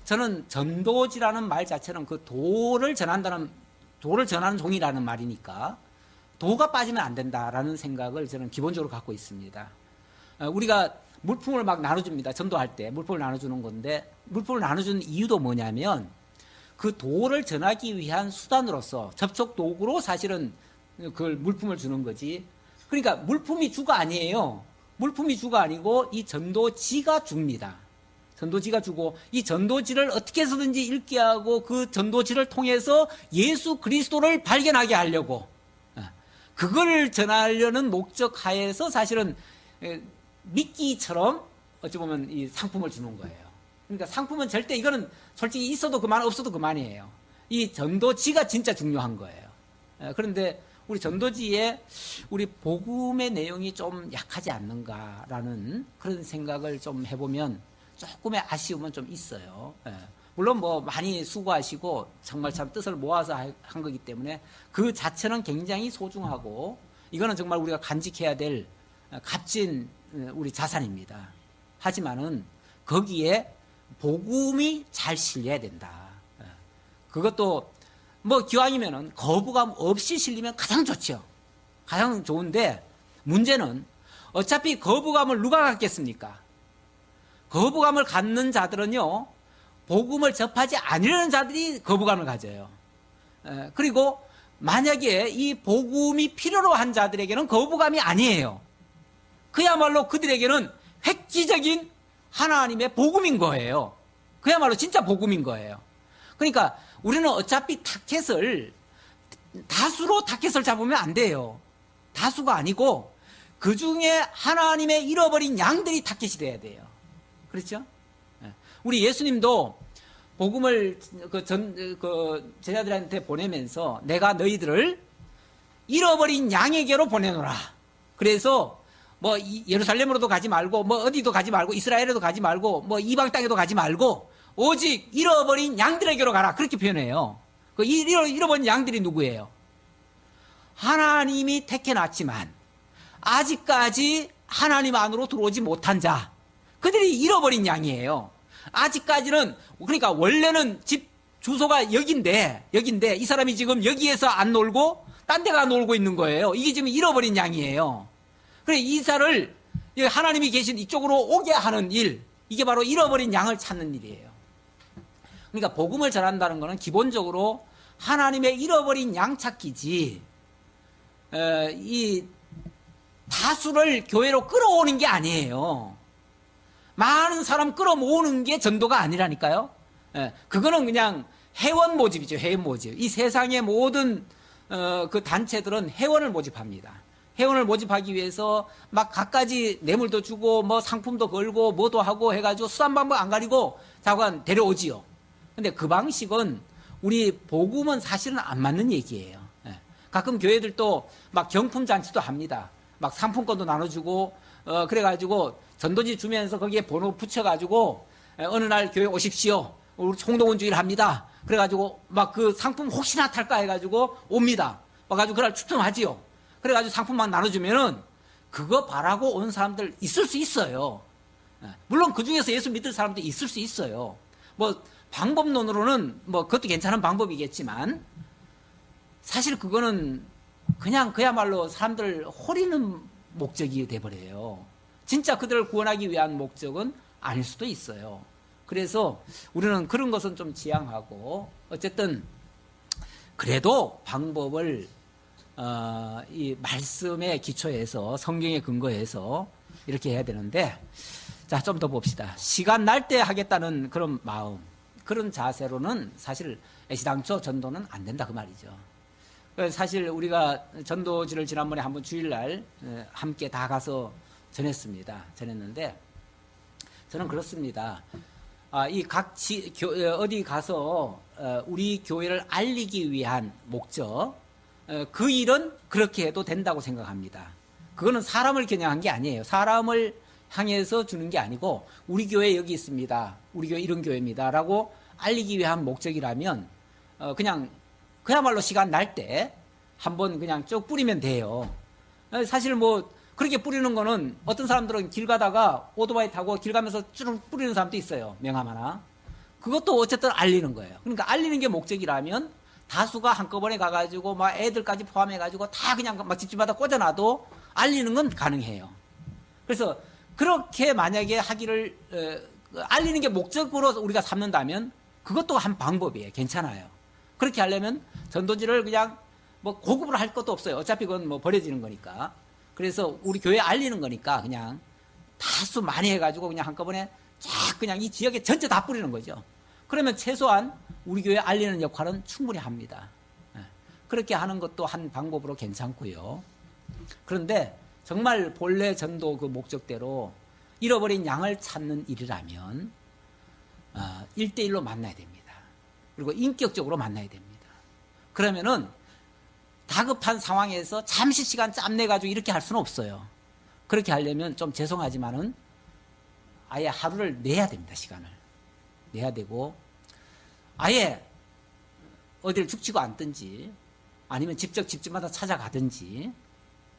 저는 전도지라는 말 자체는 그 도를 전하는 종이라는 말이니까 도가 빠지면 안 된다라는 생각을 저는 기본적으로 갖고 있습니다. 우리가 물품을 막 나눠줍니다. 전도할 때 물품을 나눠주는 건데 물품을 나눠주는 이유도 뭐냐면 그 도를 전하기 위한 수단으로서 접촉 도구로 사실은 그걸 물품을 주는 거지. 그러니까 물품이 주가 아니에요. 물품이 주가 아니고 이 전도지가 줍니다. 전도지가 주고 이 전도지를 어떻게 해서든지 읽게 하고 그 전도지를 통해서 예수 그리스도를 발견하게 하려고 그걸 전하려는 목적 하에서 사실은 미끼처럼 어찌 보면 이 상품을 주는 거예요. 그러니까 상품은 절대 이거는 솔직히 있어도 그만 없어도 그만이에요. 이 전도지가 진짜 중요한 거예요. 그런데 우리 전도지에 우리 복음의 내용이 좀 약하지 않는가라는 그런 생각을 좀 해보면 조금의 아쉬움은 좀 있어요. 물론 뭐 많이 수고하시고 정말 참 뜻을 모아서 한 거기 때문에 그 자체는 굉장히 소중하고 이거는 정말 우리가 간직해야 될 값진 우리 자산입니다. 하지만은 거기에 복음이 잘 실려야 된다. 그것도 뭐 기왕이면은 거부감 없이 실리면 가장 좋죠. 가장 좋은데 문제는 어차피 거부감을 누가 갖겠습니까? 거부감을 갖는 자들은요, 복음을 접하지 않으려는 자들이 거부감을 가져요. 그리고 만약에 이 복음이 필요로 한 자들에게는 거부감이 아니에요. 그야말로 그들에게는 획기적인 하나님의 복음인 거예요. 그야말로 진짜 복음인 거예요. 그러니까 우리는 어차피 다수로 타켓을 잡으면 안 돼요. 다수가 아니고 그 중에 하나님의 잃어버린 양들이 타켓이 돼야 돼요. 그렇죠? 우리 예수님도 복음을 제자들한테 보내면서 내가 너희들을 잃어버린 양에게로 보내노라. 그래서 뭐 예루살렘으로도 가지 말고 뭐 어디도 가지 말고 이스라엘에도 가지 말고 뭐 이방 땅에도 가지 말고 오직 잃어버린 양들에게로 가라. 그렇게 표현해요. 그 잃어버린 양들이 누구예요? 하나님이 택해놨지만 아직까지 하나님 안으로 들어오지 못한 자, 그들이 잃어버린 양이에요. 아직까지는, 그러니까 원래는 집 주소가 여긴데 이 사람이 지금 여기에서 안 놀고 딴 데가 놀고 있는 거예요. 이게 지금 잃어버린 양이에요. 그래, 이사를 하나님이 계신 이쪽으로 오게 하는 일, 이게 바로 잃어버린 양을 찾는 일이에요. 그러니까 복음을 전한다는 것은 기본적으로 하나님의 잃어버린 양 찾기지, 이 다수를 교회로 끌어오는 게 아니에요. 많은 사람 끌어모으는 게 전도가 아니라니까요. 그거는 그냥 회원 모집이죠. 회원 모집. 이 세상의 모든 그 단체들은 회원을 모집합니다. 회원을 모집하기 위해서 막 갖가지 뇌물도 주고 뭐 상품도 걸고 뭐도 하고 해가지고 수단 방법 안 가리고 자관 데려오지요. 근데 그 방식은 우리 복음은 사실은 안 맞는 얘기예요. 가끔 교회들도 막 경품 잔치도 합니다. 막 상품권도 나눠주고 그래가지고 전도지 주면서 거기에 번호 붙여가지고 어느 날 교회 오십시오. 우리 총동원 주일 합니다. 그래가지고 막 그 상품 혹시나 탈까 해가지고 옵니다. 와가지고 그날 추첨하지요. 그래가지고 상품 막 나눠주면은 그거 바라고 온 사람들 있을 수 있어요. 물론 그 중에서 예수 믿을 사람도 있을 수 있어요. 뭐 방법론으로는 뭐 그것도 괜찮은 방법이겠지만 사실 그거는 그냥 그야말로 사람들 호리는 목적이 돼버려요. 진짜 그들을 구원하기 위한 목적은 아닐 수도 있어요. 그래서 우리는 그런 것은 좀 지양하고, 어쨌든 그래도 방법을 이 말씀에 기초해서 성경에 근거해서 이렇게 해야 되는데, 자, 좀 더 봅시다. 시간 날 때 하겠다는 그런 마음, 그런 자세로는 사실 애시당초 전도는 안 된다 그 말이죠. 사실 우리가 전도지를 지난번에 한번 주일날 함께 다 가서 전했는데, 저는 그렇습니다. 이 어디 가서 우리 교회를 알리기 위한 목적, 그 일은 그렇게 해도 된다고 생각합니다. 그거는 사람을 겨냥한 게 아니에요. 사람을 향해서 주는 게 아니고 우리 교회 여기 있습니다. 우리 교회 이런 교회입니다. 라고 알리기 위한 목적이라면 그냥 그야말로 시간 날 때 한번 그냥 쭉 뿌리면 돼요. 사실 뭐 그렇게 뿌리는 거는 어떤 사람들은 길 가다가 오토바이 타고 길 가면서 쭉 뿌리는 사람도 있어요. 명함 하나. 그것도 어쨌든 알리는 거예요. 그러니까 알리는 게 목적이라면 다수가 한꺼번에 가가지고 막 애들까지 포함해가지고 다 그냥 막 집집마다 꽂아놔도 알리는 건 가능해요. 그래서 그렇게 만약에 하기를 알리는 게 목적으로 우리가 삼는다면 그것도 한 방법이에요. 괜찮아요. 그렇게 하려면 전도지를 그냥 뭐 고급으로 할 것도 없어요. 어차피 그건 뭐 버려지는 거니까. 그래서 우리 교회 알리는 거니까 그냥 다수 많이 해가지고 그냥 한꺼번에 쫙 그냥 이 지역에 전체 다 뿌리는 거죠. 그러면 최소한 우리 교회 알리는 역할은 충분히 합니다. 그렇게 하는 것도 한 방법으로 괜찮고요. 그런데 정말 본래 전도 그 목적대로 잃어버린 양을 찾는 일이라면 1대1로 만나야 됩니다. 그리고 인격적으로 만나야 됩니다. 그러면은 다급한 상황에서 잠시 시간 짬내가지고 이렇게 할 수는 없어요. 그렇게 하려면 좀 죄송하지만은 아예 하루를 내야 됩니다. 시간을 내야 되고, 아예 어디를 죽치고 앉든지 아니면 집마다 찾아가든지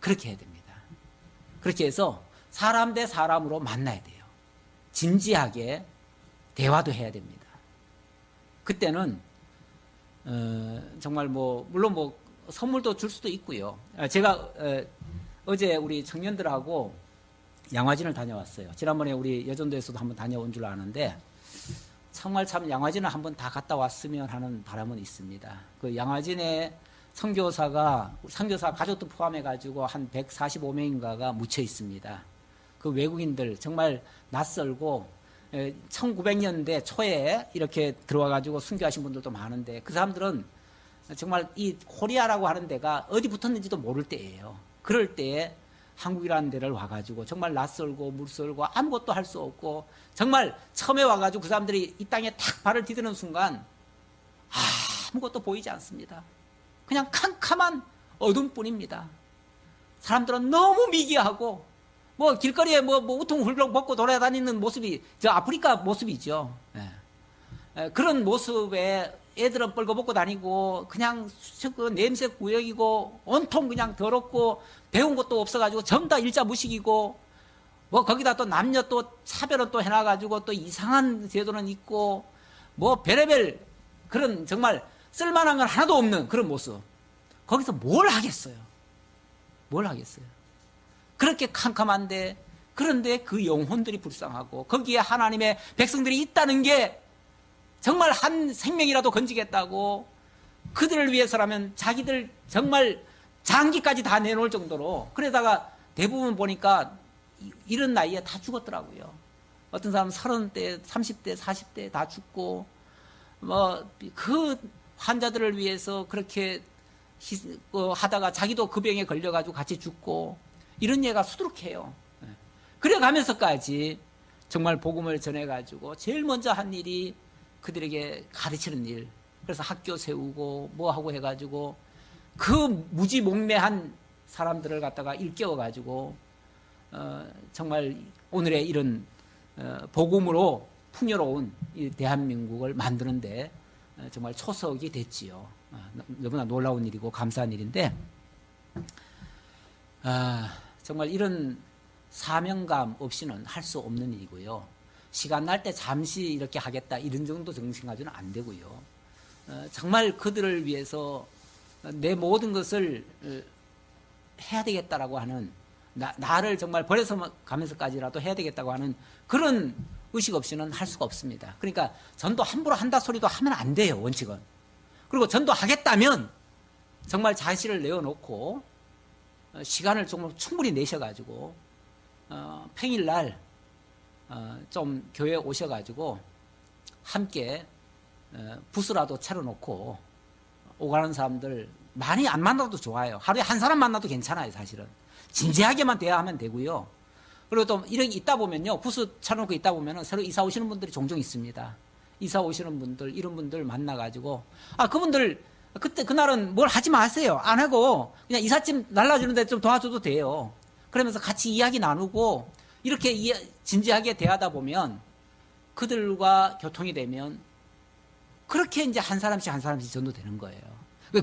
그렇게 해야 됩니다. 그렇게 해서 사람 대 사람으로 만나야 돼요. 진지하게 대화도 해야 됩니다. 그때는 정말 뭐 물론 뭐 선물도 줄 수도 있고요. 제가 어제 우리 청년들하고 양화진을 다녀왔어요. 지난번에 우리 여전도에서도 한번 다녀온 줄 아는데 정말 참 양화진을 한번 다 갔다 왔으면 하는 바람은 있습니다. 그 양화진에 선교사 가족도 포함해가지고 한 145명인가가 묻혀 있습니다. 그 외국인들 정말 낯설고 1900년대 초에 이렇게 들어와가지고 순교하신 분들도 많은데 그 사람들은 정말 이 코리아라고 하는 데가 어디 붙었는지도 모를 때예요. 그럴 때에 한국이라는 데를 와가지고 정말 낯설고 물설고 아무것도 할 수 없고 정말 처음에 와가지고 그 사람들이 이 땅에 탁 발을 디디는 순간 아무것도 보이지 않습니다. 그냥 캄캄한 어둠뿐입니다. 사람들은 너무 미개하고 뭐 길거리에 뭐 우통 훌렁 먹고 돌아다니는 모습이 저 아프리카 모습이죠. 그런 모습에 애들은 뻘거벗고 다니고 그냥 그 냄새 구역이고 온통 그냥 더럽고 배운 것도 없어가지고 전부 다 일자 무식이고 뭐 거기다 또 남녀 또 차별은 또 해놔가지고 또 이상한 제도는 있고 뭐 별의별 그런 정말 쓸만한 건 하나도 없는 그런 모습. 거기서 뭘 하겠어요? 뭘 하겠어요? 그렇게 캄캄한데 그런데 그 영혼들이 불쌍하고 거기에 하나님의 백성들이 있다는 게 정말 한 생명이라도 건지겠다고 그들을 위해서라면 자기들 정말 장기까지 다 내놓을 정도로 그러다가 대부분 보니까 이런 나이에 다 죽었더라고요. 어떤 사람은 30대, 30대, 40대 다 죽고 뭐 그 환자들을 위해서 그렇게 하다가 자기도 그 병에 걸려가지고 같이 죽고 이런 예가 수두룩해요. 그래 가면서까지 정말 복음을 전해가지고 제일 먼저 한 일이 그들에게 가르치는 일. 그래서 학교 세우고 뭐 하고 해가지고 그 무지몽매한 사람들을 갖다가 일깨워가지고 정말 오늘의 이런 복음으로 풍요로운 이 대한민국을 만드는데 정말 초석이 됐지요. 너무나 놀라운 일이고 감사한 일인데 정말 이런 사명감 없이는 할 수 없는 일이고요. 시간 날 때 잠시 이렇게 하겠다 이런 정도 정신 가지고는 안 되고요. 정말 그들을 위해서 내 모든 것을 해야 되겠다라고 하는 나를 정말 버려서 가면서까지라도 해야 되겠다고 하는 그런 의식 없이는 할 수가 없습니다. 그러니까 전도 함부로 한다 소리도 하면 안 돼요. 원칙은. 그리고 전도하겠다면 정말 자신을 내어놓고 시간을 좀 충분히 내셔가지고 평일날 좀 교회에 오셔가지고 함께 부스라도 차려놓고 오가는 사람들 많이 안 만나도 좋아요. 하루에 한 사람 만나도 괜찮아요. 사실은 진지하게만 대화하면 되고요. 그리고 또 이렇게 있다 보면요, 부스 차려놓고 있다 보면은 새로 이사 오시는 분들이 종종 있습니다. 이사 오시는 분들 이런 분들 만나가지고 그분들 그때 그날은 뭘 하지 마세요. 안 하고 그냥 이삿짐 날라주는데 좀 도와줘도 돼요. 그러면서 같이 이야기 나누고 이렇게 진지하게 대하다 보면 그들과 교통이 되면 그렇게 이제 한 사람씩 한 사람씩 전도되는 거예요.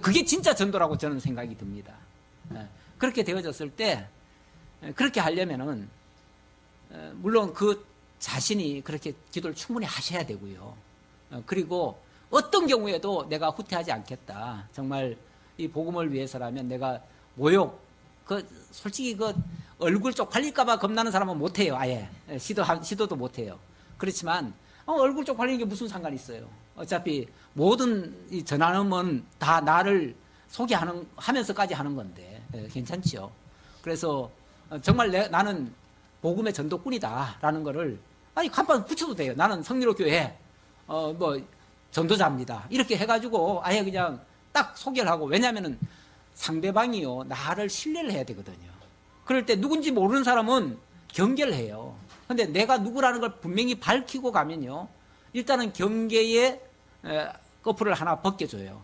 그게 진짜 전도라고 저는 생각이 듭니다. 그렇게 되어졌을 때 그렇게 하려면은 물론 그 자신이 그렇게 기도를 충분히 하셔야 되고요. 그리고 어떤 경우에도 내가 후퇴하지 않겠다. 정말 이 복음을 위해서라면 내가 모욕, 솔직히 얼굴 쪽팔릴까봐 겁나는 사람은 못해요. 아예 시도도 못해요. 그렇지만 얼굴 쪽팔리는 게 무슨 상관이 있어요. 어차피 모든 이 전하는 다 나를 소개하면서까지 하는 건데 괜찮죠. 그래서 정말 나는 복음의 전도꾼이다라는 거를 간판 붙여도 돼요. 나는 성리로 교회 전도자입니다. 이렇게 해가지고 아예 그냥 딱 소개를 하고, 왜냐하면은 상대방이요 나를 신뢰를 해야 되거든요. 그럴 때 누군지 모르는 사람은 경계를 해요. 근데 내가 누구라는 걸 분명히 밝히고 가면요, 일단은 경계의 커플을 하나 벗겨줘요.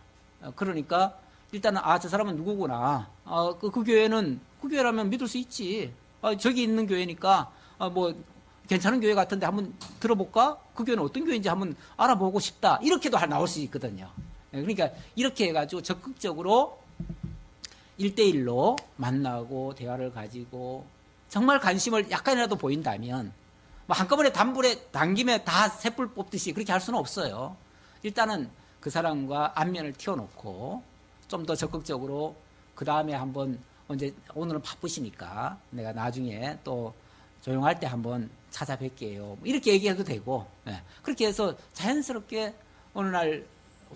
그러니까 일단은 저 사람은 누구구나. 그 교회는 그 교회라면 믿을 수 있지. 저기 있는 교회니까 뭐 괜찮은 교회 같은데 한번 들어볼까? 그 교회는 어떤 교회인지 한번 알아보고 싶다. 이렇게도 나올 수 있거든요. 그러니까 이렇게 해가지고 적극적으로 1대1로 만나고 대화를 가지고 정말 관심을 약간이라도 보인다면 뭐 한꺼번에 당김에 다 셋불 뽑듯이 그렇게 할 수는 없어요. 일단은 그 사람과 안면을 틔워놓고 좀 더 적극적으로 그 다음에 한번 오늘은 바쁘시니까 내가 나중에 또 조용할 때 한번 찾아뵐게요. 이렇게 얘기해도 되고, 그렇게 해서 자연스럽게 어느 날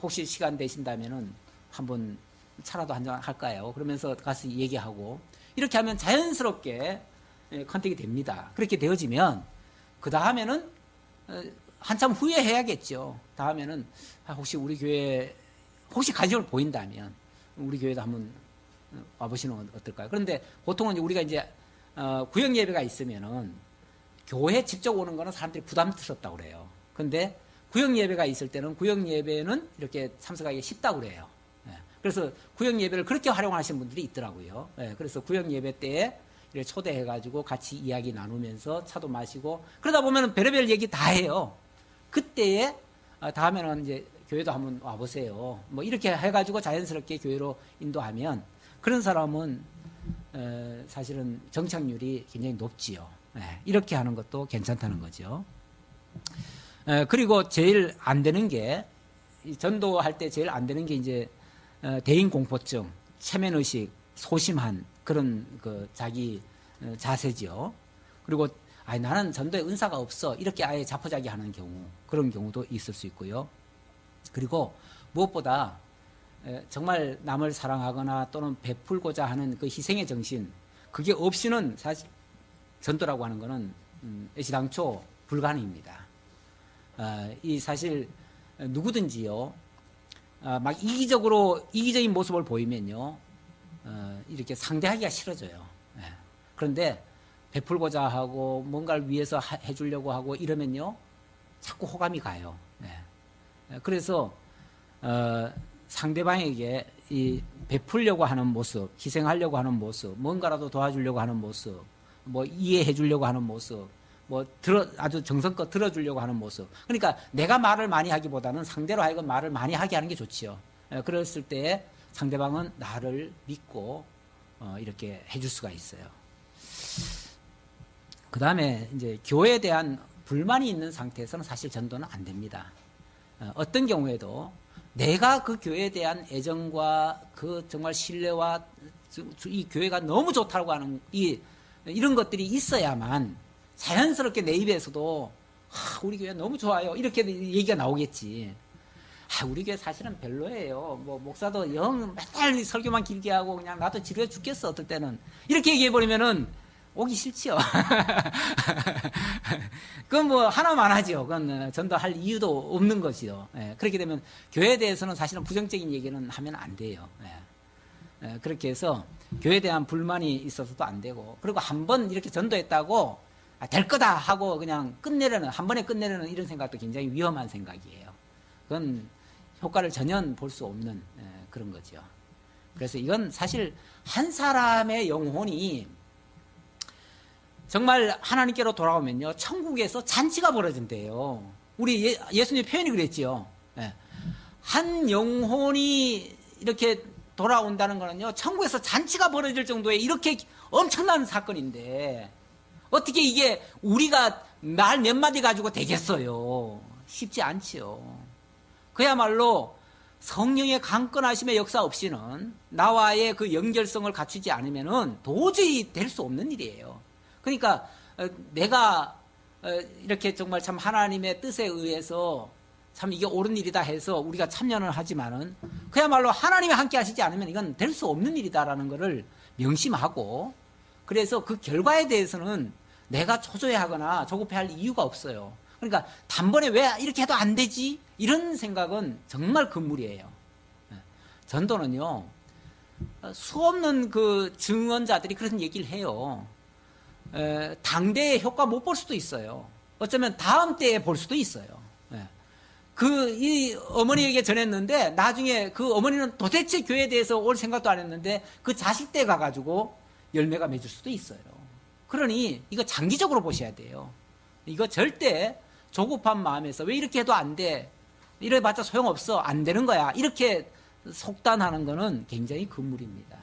혹시 시간 되신다면은 한번 차라도 한잔 할까요? 그러면서 가서 얘기하고 이렇게 하면 자연스럽게 컨택이 됩니다. 그렇게 되어지면 그 다음에는 한참 후에 해야겠죠. 다음에는 혹시 우리 교회 혹시 관심을 보인다면 우리 교회도 한번 와보시는 건 어떨까요? 그런데 보통은 우리가 이제 구역 예배가 있으면은 교회 직접 오는 거는 사람들이 부담스럽다고 그래요. 근데 구역 예배가 있을 때는 구역 예배는 이렇게 참석하기 쉽다고 그래요. 그래서 구역 예배를 그렇게 활용하시는 분들이 있더라고요. 그래서 구역 예배 때에 이렇게 초대해가지고 같이 이야기 나누면서 차도 마시고 그러다 보면 별의별 얘기 다 해요. 그때에 다음에는 이제 교회도 한번 와보세요. 뭐 이렇게 해가지고 자연스럽게 교회로 인도하면 그런 사람은 사실은 정착률이 굉장히 높지요. 이렇게 하는 것도 괜찮다는 거죠. 그리고 제일 안 되는 게 전도할 때 제일 안 되는 게 이제 대인 공포증, 체면의식, 소심한 그런 그 자기 자세죠. 그리고 나는 전도에 은사가 없어 이렇게 아예 자포자기하는 경우 그런 경우도 있을 수 있고요. 그리고 무엇보다 정말 남을 사랑하거나 또는 베풀고자 하는 그 희생의 정신 그게 없이는 사실 전도라고 하는 것은 애시당초 불가능입니다. 이 사실 누구든지요 막 이기적인 모습을 보이면요 이렇게 상대하기가 싫어져요. 그런데 베풀고자 하고 뭔가를 위해서 해주려고 하고 이러면요 자꾸 호감이 가요. 그래서 상대방에게 이 베풀려고 하는 모습, 희생하려고 하는 모습, 뭔가라도 도와주려고 하는 모습, 뭐 이해해 주려고 하는 모습, 뭐 아주 정성껏 들어주려고 하는 모습. 그러니까 내가 말을 많이 하기보다는 상대로 하여금 말을 많이 하게 하는 게 좋지요. 그랬을 때 상대방은 나를 믿고 이렇게 해줄 수가 있어요. 그 다음에 이제 교회에 대한 불만이 있는 상태에서는 사실 전도는 안 됩니다. 어떤 경우에도 내가 그 교회에 대한 애정과 그 정말 신뢰와 이 교회가 너무 좋다고 하는 이런 것들이 있어야만 자연스럽게 내 입에서도 우리 교회 너무 좋아요 이렇게 얘기가 나오겠지. 우리 교회 사실은 별로예요. 뭐 목사도 영 맨날 설교만 길게 하고 그냥 나도 지루해 죽겠어 어떨 때는 이렇게 얘기해버리면은 오기 싫지요. 그건 뭐 하나만 하죠. 그건 전도할 이유도 없는 것이요. 그렇게 되면 교회에 대해서는 사실은 부정적인 얘기는 하면 안 돼요. 그렇게 해서 교회에 대한 불만이 있어서도 안 되고 그리고 한번 이렇게 전도했다고 될 거다 하고 그냥 한 번에 끝내려는 이런 생각도 굉장히 위험한 생각이에요. 그건 효과를 전혀 볼 수 없는 그런 거죠. 그래서 이건 사실 한 사람의 영혼이 정말 하나님께로 돌아오면요 천국에서 잔치가 벌어진대요. 우리 예수님 표현이 그랬지요. 한 영혼이 이렇게 돌아온다는 거는요 천국에서 잔치가 벌어질 정도의 이렇게 엄청난 사건인데 어떻게 이게 우리가 말 몇 마디 가지고 되겠어요. 쉽지 않지요. 그야말로 성령의 강건하심의 역사 없이는 나와의 그 연결성을 갖추지 않으면은 도저히 될 수 없는 일이에요. 그러니까 내가 이렇게 정말 참 하나님의 뜻에 의해서 참 이게 옳은 일이다 해서 우리가 참여는 하지만은 그야말로 하나님이 함께 하시지 않으면 이건 될 수 없는 일이다라는 것을 명심하고 그래서 그 결과에 대해서는 내가 초조해하거나 조급해할 이유가 없어요. 그러니까 단번에 왜 이렇게 해도 안 되지? 이런 생각은 정말 금물이에요. 전도는요 수없는 그 증언자들이 그런 얘기를 해요. 당대에 효과 못 볼 수도 있어요. 어쩌면 다음 때에 볼 수도 있어요. 이 어머니에게 전했는데 나중에 그 어머니는 도대체 교회에 대해서 올 생각도 안 했는데 그 자식 때 가가지고 열매가 맺을 수도 있어요. 그러니 이거 장기적으로 보셔야 돼요. 이거 절대 조급한 마음에서 왜 이렇게 해도 안 돼? 이래봤자 소용없어. 안 되는 거야. 이렇게 속단하는 거는 굉장히 금물입니다.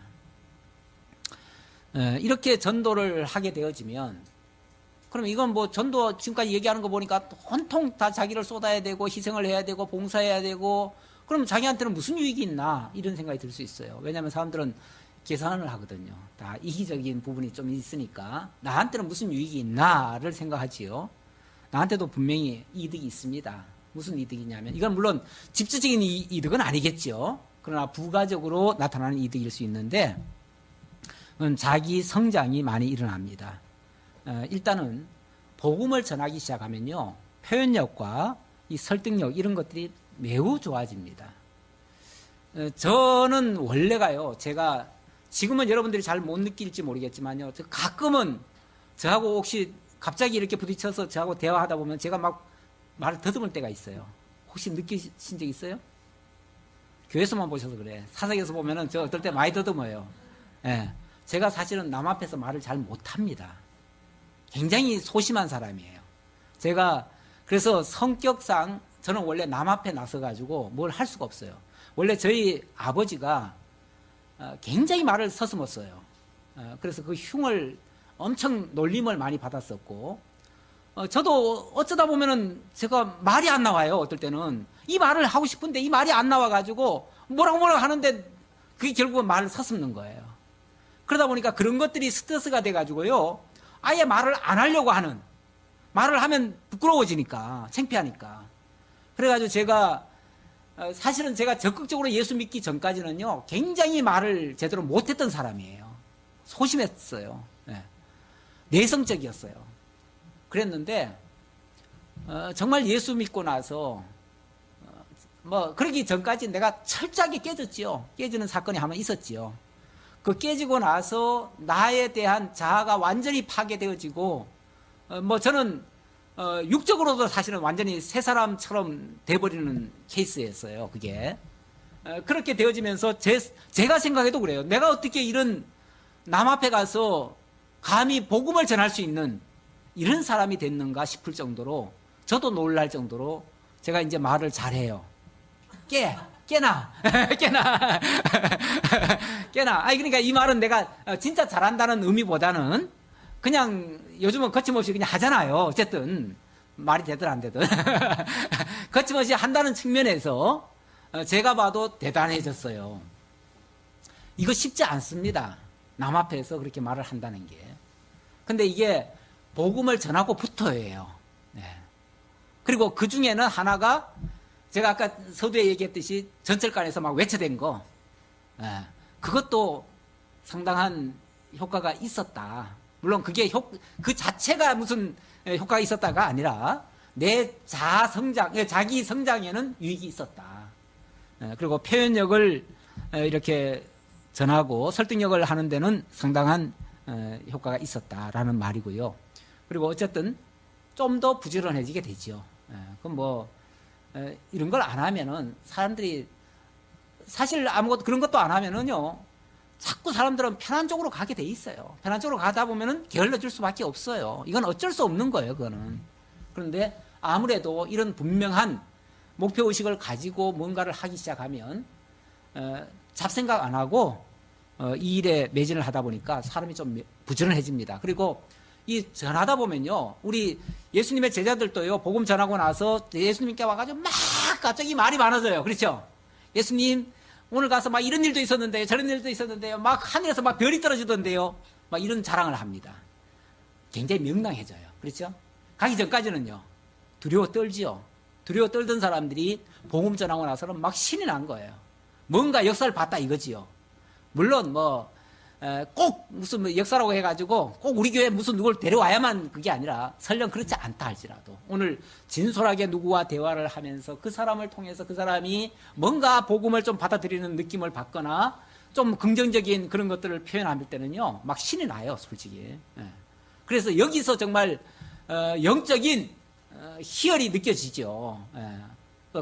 이렇게 전도를 하게 되어지면 그럼 이건 뭐 전도 지금까지 얘기하는 거 보니까 온통 다 자기를 쏟아야 되고 희생을 해야 되고 봉사해야 되고 그럼 자기한테는 무슨 유익이 있나 이런 생각이 들 수 있어요. 왜냐하면 사람들은 계산을 하거든요. 다 이기적인 부분이 좀 있으니까 나한테는 무슨 유익이 있나를 생각하지요. 나한테도 분명히 이득이 있습니다. 무슨 이득이냐면 이건 물론 직접적인 이득은 아니겠죠. 그러나 부가적으로 나타나는 이득일 수 있는데 자기 성장이 많이 일어납니다. 일단은 복음을 전하기 시작하면요 표현력과 이 설득력 이런 것들이 매우 좋아집니다. 저는 원래가요 제가 지금은 여러분들이 잘 못 느낄지 모르겠지만요 가끔은 저하고 혹시 갑자기 이렇게 부딪혀서 저하고 대화하다 보면 제가 막 말을 더듬을 때가 있어요. 혹시 느끼신 적 있어요? 교회에서만 보셔서 그래. 사석에서 보면은 저 어떨 때 많이 더듬어요. 제가 사실은 남 앞에서 말을 잘 못합니다. 굉장히 소심한 사람이에요. 제가 그래서 성격상 저는 원래 남 앞에 나서가지고 뭘 할 수가 없어요. 원래 저희 아버지가 굉장히 말을 서슴었어요. 그래서 그 흉을 엄청 놀림을 많이 받았었고, 저도 어쩌다 보면은 제가 말이 안 나와요. 어떨 때는 이 말을 하고 싶은데 이 말이 안 나와가지고 뭐라고 하는데 그게 결국은 말을 서슴는 거예요. 그러다 보니까 그런 것들이 스트레스가 돼가지고요, 아예 말을 안 하려고 하는, 말을 하면 부끄러워지니까, 창피하니까. 그래가지고 제가 사실은 제가 적극적으로 예수 믿기 전까지는요, 굉장히 말을 제대로 못했던 사람이에요. 소심했어요. 네. 내성적이었어요. 그랬는데 정말 예수 믿고 나서 그러기 전까지 내가 철저하게 깨졌지요. 깨지는 사건이 한번 있었지요. 그 깨지고 나서 나에 대한 자아가 완전히 파괴되어지고, 저는 육적으로도 사실은 완전히 새 사람처럼 돼버리는 케이스였어요. 그게 그렇게 되어지면서 제가 생각해도 그래요. 내가 어떻게 이런 남 앞에 가서 감히 복음을 전할 수 있는 이런 사람이 됐는가 싶을 정도로, 저도 놀랄 정도로 제가 이제 말을 잘해요. 깨나. 아니, 그러니까 이 말은 내가 진짜 잘한다는 의미보다는 그냥 요즘은 거침없이 그냥 하잖아요. 어쨌든 말이 되든 안 되든 거침없이 한다는 측면에서 제가 봐도 대단해졌어요. 이거 쉽지 않습니다. 남 앞에서 그렇게 말을 한다는 게. 근데 이게 복음을 전하고부터예요. 네. 그리고 그 중에는 하나가 제가 아까 서두에 얘기했듯이 전철관에서 막 외쳐댄 거, 그것도 상당한 효과가 있었다. 물론 그게 그 자체가 무슨 효과가 있었다가 아니라 내 자기 성장에는 유익이 있었다. 그리고 표현력을 이렇게 전하고 설득력을 하는 데는 상당한 효과가 있었다라는 말이고요. 그리고 어쨌든 좀 더 부지런해지게 되죠. 그럼 이런 걸 안 하면은 사람들이 사실 아무것도 그런 것도 안 하면은요, 자꾸 사람들은 편한 쪽으로 가게 돼 있어요. 편한 쪽으로 가다 보면은 게을러질 수밖에 없어요. 이건 어쩔 수 없는 거예요, 그거는. 그런데 아무래도 이런 분명한 목표의식을 가지고 뭔가를 하기 시작하면 잡생각 안 하고 이 일에 매진을 하다 보니까 사람이 좀 부지런해집니다. 그리고 이 전하다 보면요, 우리 예수님의 제자들도요, 복음 전하고 나서 예수님께 와가지고 막 갑자기 말이 많아져요. 그렇죠? 예수님, 오늘 가서 막 이런 일도 있었는데요, 저런 일도 있었는데요, 막 하늘에서 막 별이 떨어지던데요, 막 이런 자랑을 합니다. 굉장히 명랑해져요. 그렇죠? 가기 전까지는요, 두려워 떨지요. 두려워 떨던 사람들이 복음 전하고 나서는 막 신이 난 거예요. 뭔가 역사를 봤다 이거지요. 물론 꼭 무슨 역사라고 해가지고 꼭 우리 교회에 무슨 누굴 데려와야만 그게 아니라, 설령 그렇지 않다 할지라도 오늘 진솔하게 누구와 대화를 하면서 그 사람을 통해서 그 사람이 뭔가 복음을 좀 받아들이는 느낌을 받거나 좀 긍정적인 그런 것들을 표현할 때는요, 막 신이 나요, 솔직히. 그래서 여기서 정말 영적인 희열이 느껴지죠.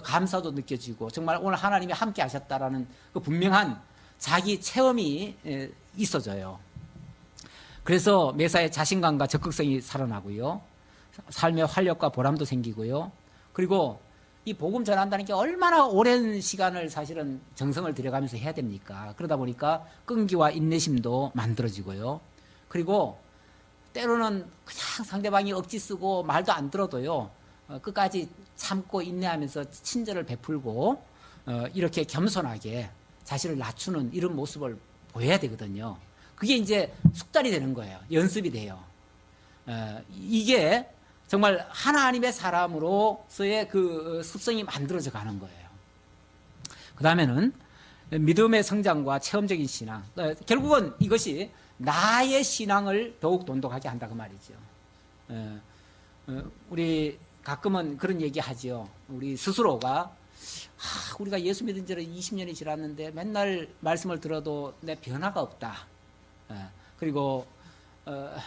감사도 느껴지고, 정말 오늘 하나님이 함께 하셨다라는 그 분명한 자기 체험이 있어져요. 그래서 매사에 자신감과 적극성이 살아나고요, 삶의 활력과 보람도 생기고요. 그리고 이 복음 전한다는 게 얼마나 오랜 시간을 사실은 정성을 들여가면서 해야 됩니까? 그러다 보니까 끈기와 인내심도 만들어지고요. 그리고 때로는 그냥 상대방이 억지 쓰고 말도 안 들어도요, 끝까지 참고 인내하면서 친절을 베풀고 이렇게 겸손하게 자신을 낮추는 이런 모습을 보여야 되거든요. 그게 이제 숙달이 되는 거예요. 연습이 돼요. 이게 정말 하나님의 사람으로서의 그 습성이 만들어져 가는 거예요. 그 다음에는 믿음의 성장과 체험적인 신앙. 결국은 이것이 나의 신앙을 더욱 돈독하게 한다 그 말이죠. 우리 가끔은 그런 얘기 하죠. 우리 스스로가 우리가 예수 믿은 지는 20년이 지났는데 맨날 말씀을 들어도 내 변화가 없다. 그리고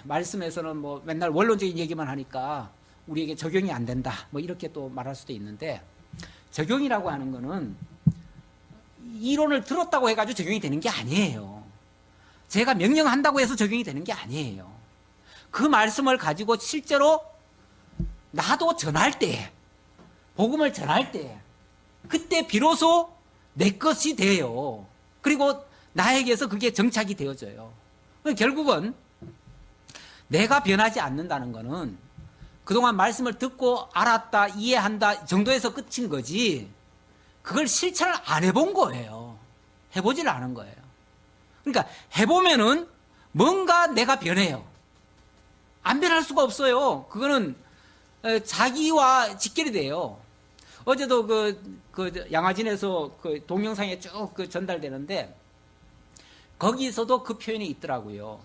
말씀에서는 뭐 맨날 원론적인 얘기만 하니까 우리에게 적용이 안 된다. 뭐 이렇게 또 말할 수도 있는데, 적용이라고 하는 거는 이론을 들었다고 해가지고 적용이 되는 게 아니에요. 제가 명령한다고 해서 적용이 되는 게 아니에요. 그 말씀을 가지고 실제로 나도 전할 때 복음을 전할 때 그때 비로소 내 것이 돼요. 그리고 나에게서 그게 정착이 되어져요. 결국은 내가 변하지 않는다는 것은 그동안 말씀을 듣고 알았다, 이해한다 정도에서 끝인 거지, 그걸 실천을 안 해본 거예요. 해보질 않은 거예요. 그러니까 해보면은 뭔가 내가 변해요. 안 변할 수가 없어요. 그거는 자기와 직결이 돼요. 어제도 그 양화진에서 그 동영상에 쭉 전달되는데 거기서도 그 표현이 있더라고요.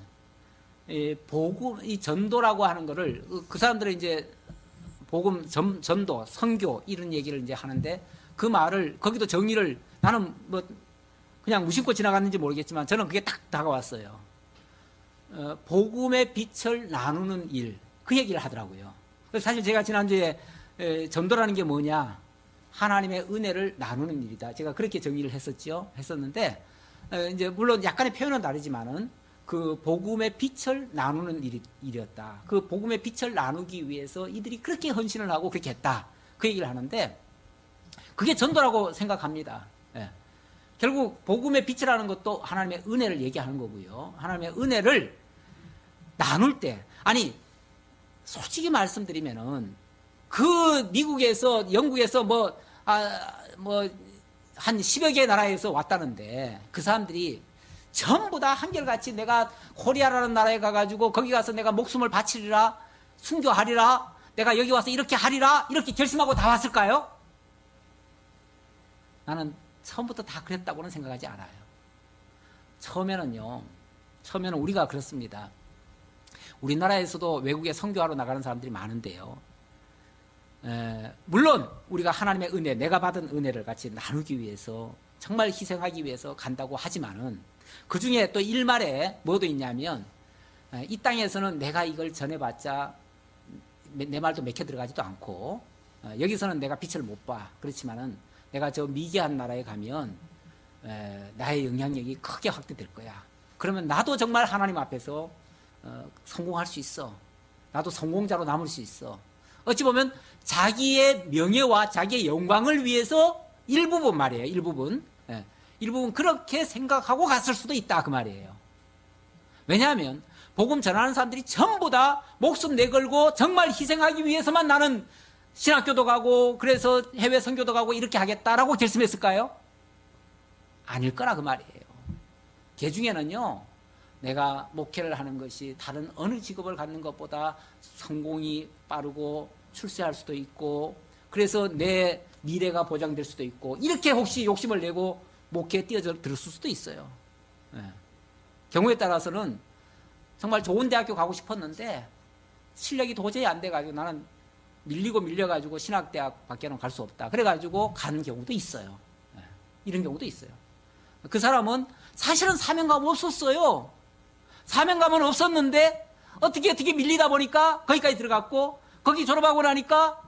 복음, 이 전도라고 하는 거를 그 사람들은 이제 복음 전도, 선교 이런 얘기를 이제 하는데 그 말을 거기도 정의를 나는 뭐 그냥 무심코 지나갔는지 모르겠지만 저는 그게 딱 다가왔어요. 복음의 빛을 나누는 일, 그 얘기를 하더라고요. 그래서 사실 제가 지난주에 전도라는 게 뭐냐, 하나님의 은혜를 나누는 일이다. 제가 그렇게 정의를 했었는데 이제 물론 약간의 표현은 다르지만은 그 복음의 빛을 나누는 일이었다. 그 복음의 빛을 나누기 위해서 이들이 그렇게 헌신을 하고 그렇게 했다. 그 얘기를 하는데 그게 전도라고 생각합니다. 예. 결국 복음의 빛이라는 것도 하나님의 은혜를 얘기하는 거고요. 하나님의 은혜를 나눌 때, 아니 솔직히 말씀드리면은 그 미국에서 영국에서 한 10여 개의 나라에서 왔다는데 그 사람들이 전부 다 한결같이 내가 코리아라는 나라에 가가지고 거기 가서 내가 목숨을 바치리라, 순교하리라, 내가 여기 와서 이렇게 하리라 이렇게 결심하고 다 왔을까요? 나는 처음부터 다 그랬다고는 생각하지 않아요. 처음에는 우리가 그렇습니다. 우리나라에서도 외국에 선교하러 나가는 사람들이 많은데요. 물론 우리가 하나님의 은혜, 내가 받은 은혜를 같이 나누기 위해서 정말 희생하기 위해서 간다고 하지만은 그 중에 또 일말에 뭐도 있냐면 이 땅에서는 내가 이걸 전해봤자 내 말도 맥혀 들어가지도 않고 여기서는 내가 빛을 못 봐. 그렇지만은 내가 저 미개한 나라에 가면 나의 영향력이 크게 확대될 거야. 그러면 나도 정말 하나님 앞에서 성공할 수 있어. 나도 성공자로 남을 수 있어. 어찌 보면 자기의 명예와 자기의 영광을 위해서 일부분 말이에요. 일부분 그렇게 생각하고 갔을 수도 있다 그 말이에요. 왜냐하면 복음 전하는 사람들이 전부 다 목숨 내걸고 정말 희생하기 위해서만 나는 신학교도 가고 그래서 해외 선교도 가고 이렇게 하겠다라고 결심했을까요? 아닐 거라 그 말이에요. 그 중에는요, 내가 목회를 하는 것이 다른 어느 직업을 갖는 것보다 성공이 빠르고 출세할 수도 있고 그래서 내 미래가 보장될 수도 있고 이렇게 혹시 욕심을 내고 목회에 뛰어들었을 수도 있어요. 경우에 따라서는 정말 좋은 대학교 가고 싶었는데 실력이 도저히 안 돼가지고 나는 밀려가지고 신학대학 밖에는 갈 수 없다. 그래가지고 간 경우도 있어요. 이런 경우도 있어요. 그 사람은 사실은 사명감 없었어요. 사명감은 없었는데 어떻게 밀리다 보니까 거기까지 들어갔고 거기 졸업하고 나니까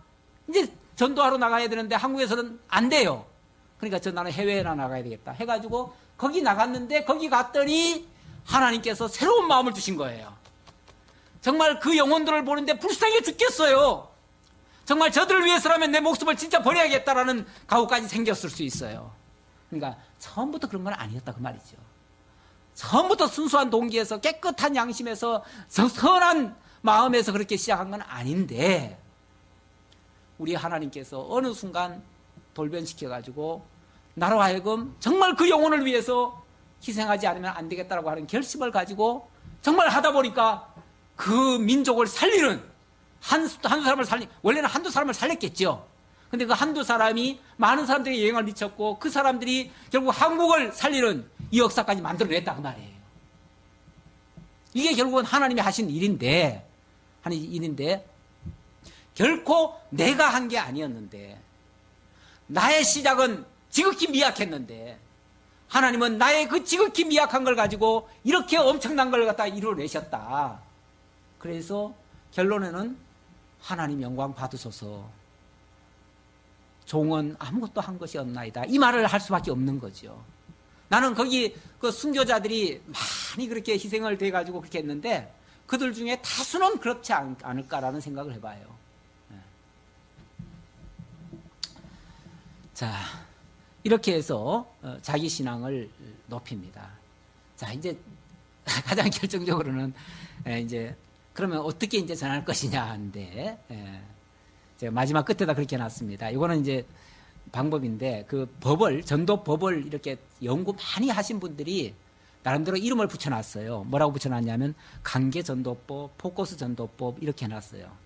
이제 전도하러 나가야 되는데 한국에서는 안 돼요. 그러니까 나는 해외에나 나가야 되겠다 해가지고 거기 나갔는데 거기 갔더니 하나님께서 새로운 마음을 주신 거예요. 정말 그 영혼들을 보는데 불쌍해 죽겠어요. 정말 저들을 위해서라면 내 목숨을 진짜 버려야겠다라는 각오까지 생겼을 수 있어요. 그러니까 처음부터 그런 건 아니었다 그 말이죠. 처음부터 순수한 동기에서 깨끗한 양심에서 선한 마음에서 그렇게 시작한 건 아닌데 우리 하나님께서 어느 순간 돌변시켜가지고 나로 하여금 정말 그 영혼을 위해서 희생하지 않으면 안 되겠다라고 하는 결심을 가지고 정말 하다 보니까 그 민족을 살리는 한두 사람을 원래는 한두 사람을 살렸겠죠. 근데 그 한두 사람이 많은 사람들에게 영향을 미쳤고 그 사람들이 결국 한국을 살리는 이 역사까지 만들어냈다 그 말이에요. 이게 결국은 하나님이 하신 일인데 결코 내가 한 게 아니었는데 나의 시작은 지극히 미약했는데 하나님은 나의 그 지극히 미약한 걸 가지고 이렇게 엄청난 걸 갖다 이루어내셨다. 그래서 결론에는 하나님 영광 받으소서, 종은 아무것도 한 것이 없나이다, 이 말을 할 수밖에 없는 거죠. 나는 거기 그 순교자들이 많이 그렇게 희생을 돼가지고 그렇게 했는데 그들 중에 다수는 그렇지 않을까라는 생각을 해봐요. 자, 이렇게 해서 자기 신앙을 높입니다. 자, 이제 가장 결정적으로는 이제 그러면 어떻게 이제 전할 것이냐 하는데, 제가 마지막 끝에다 그렇게 해놨습니다. 이거는 이제 방법인데, 그 법을, 전도 법을 이렇게 연구 많이 하신 분들이 나름대로 이름을 붙여놨어요. 뭐라고 붙여놨냐면, 관계전도법, 포커스전도법, 이렇게 해놨어요.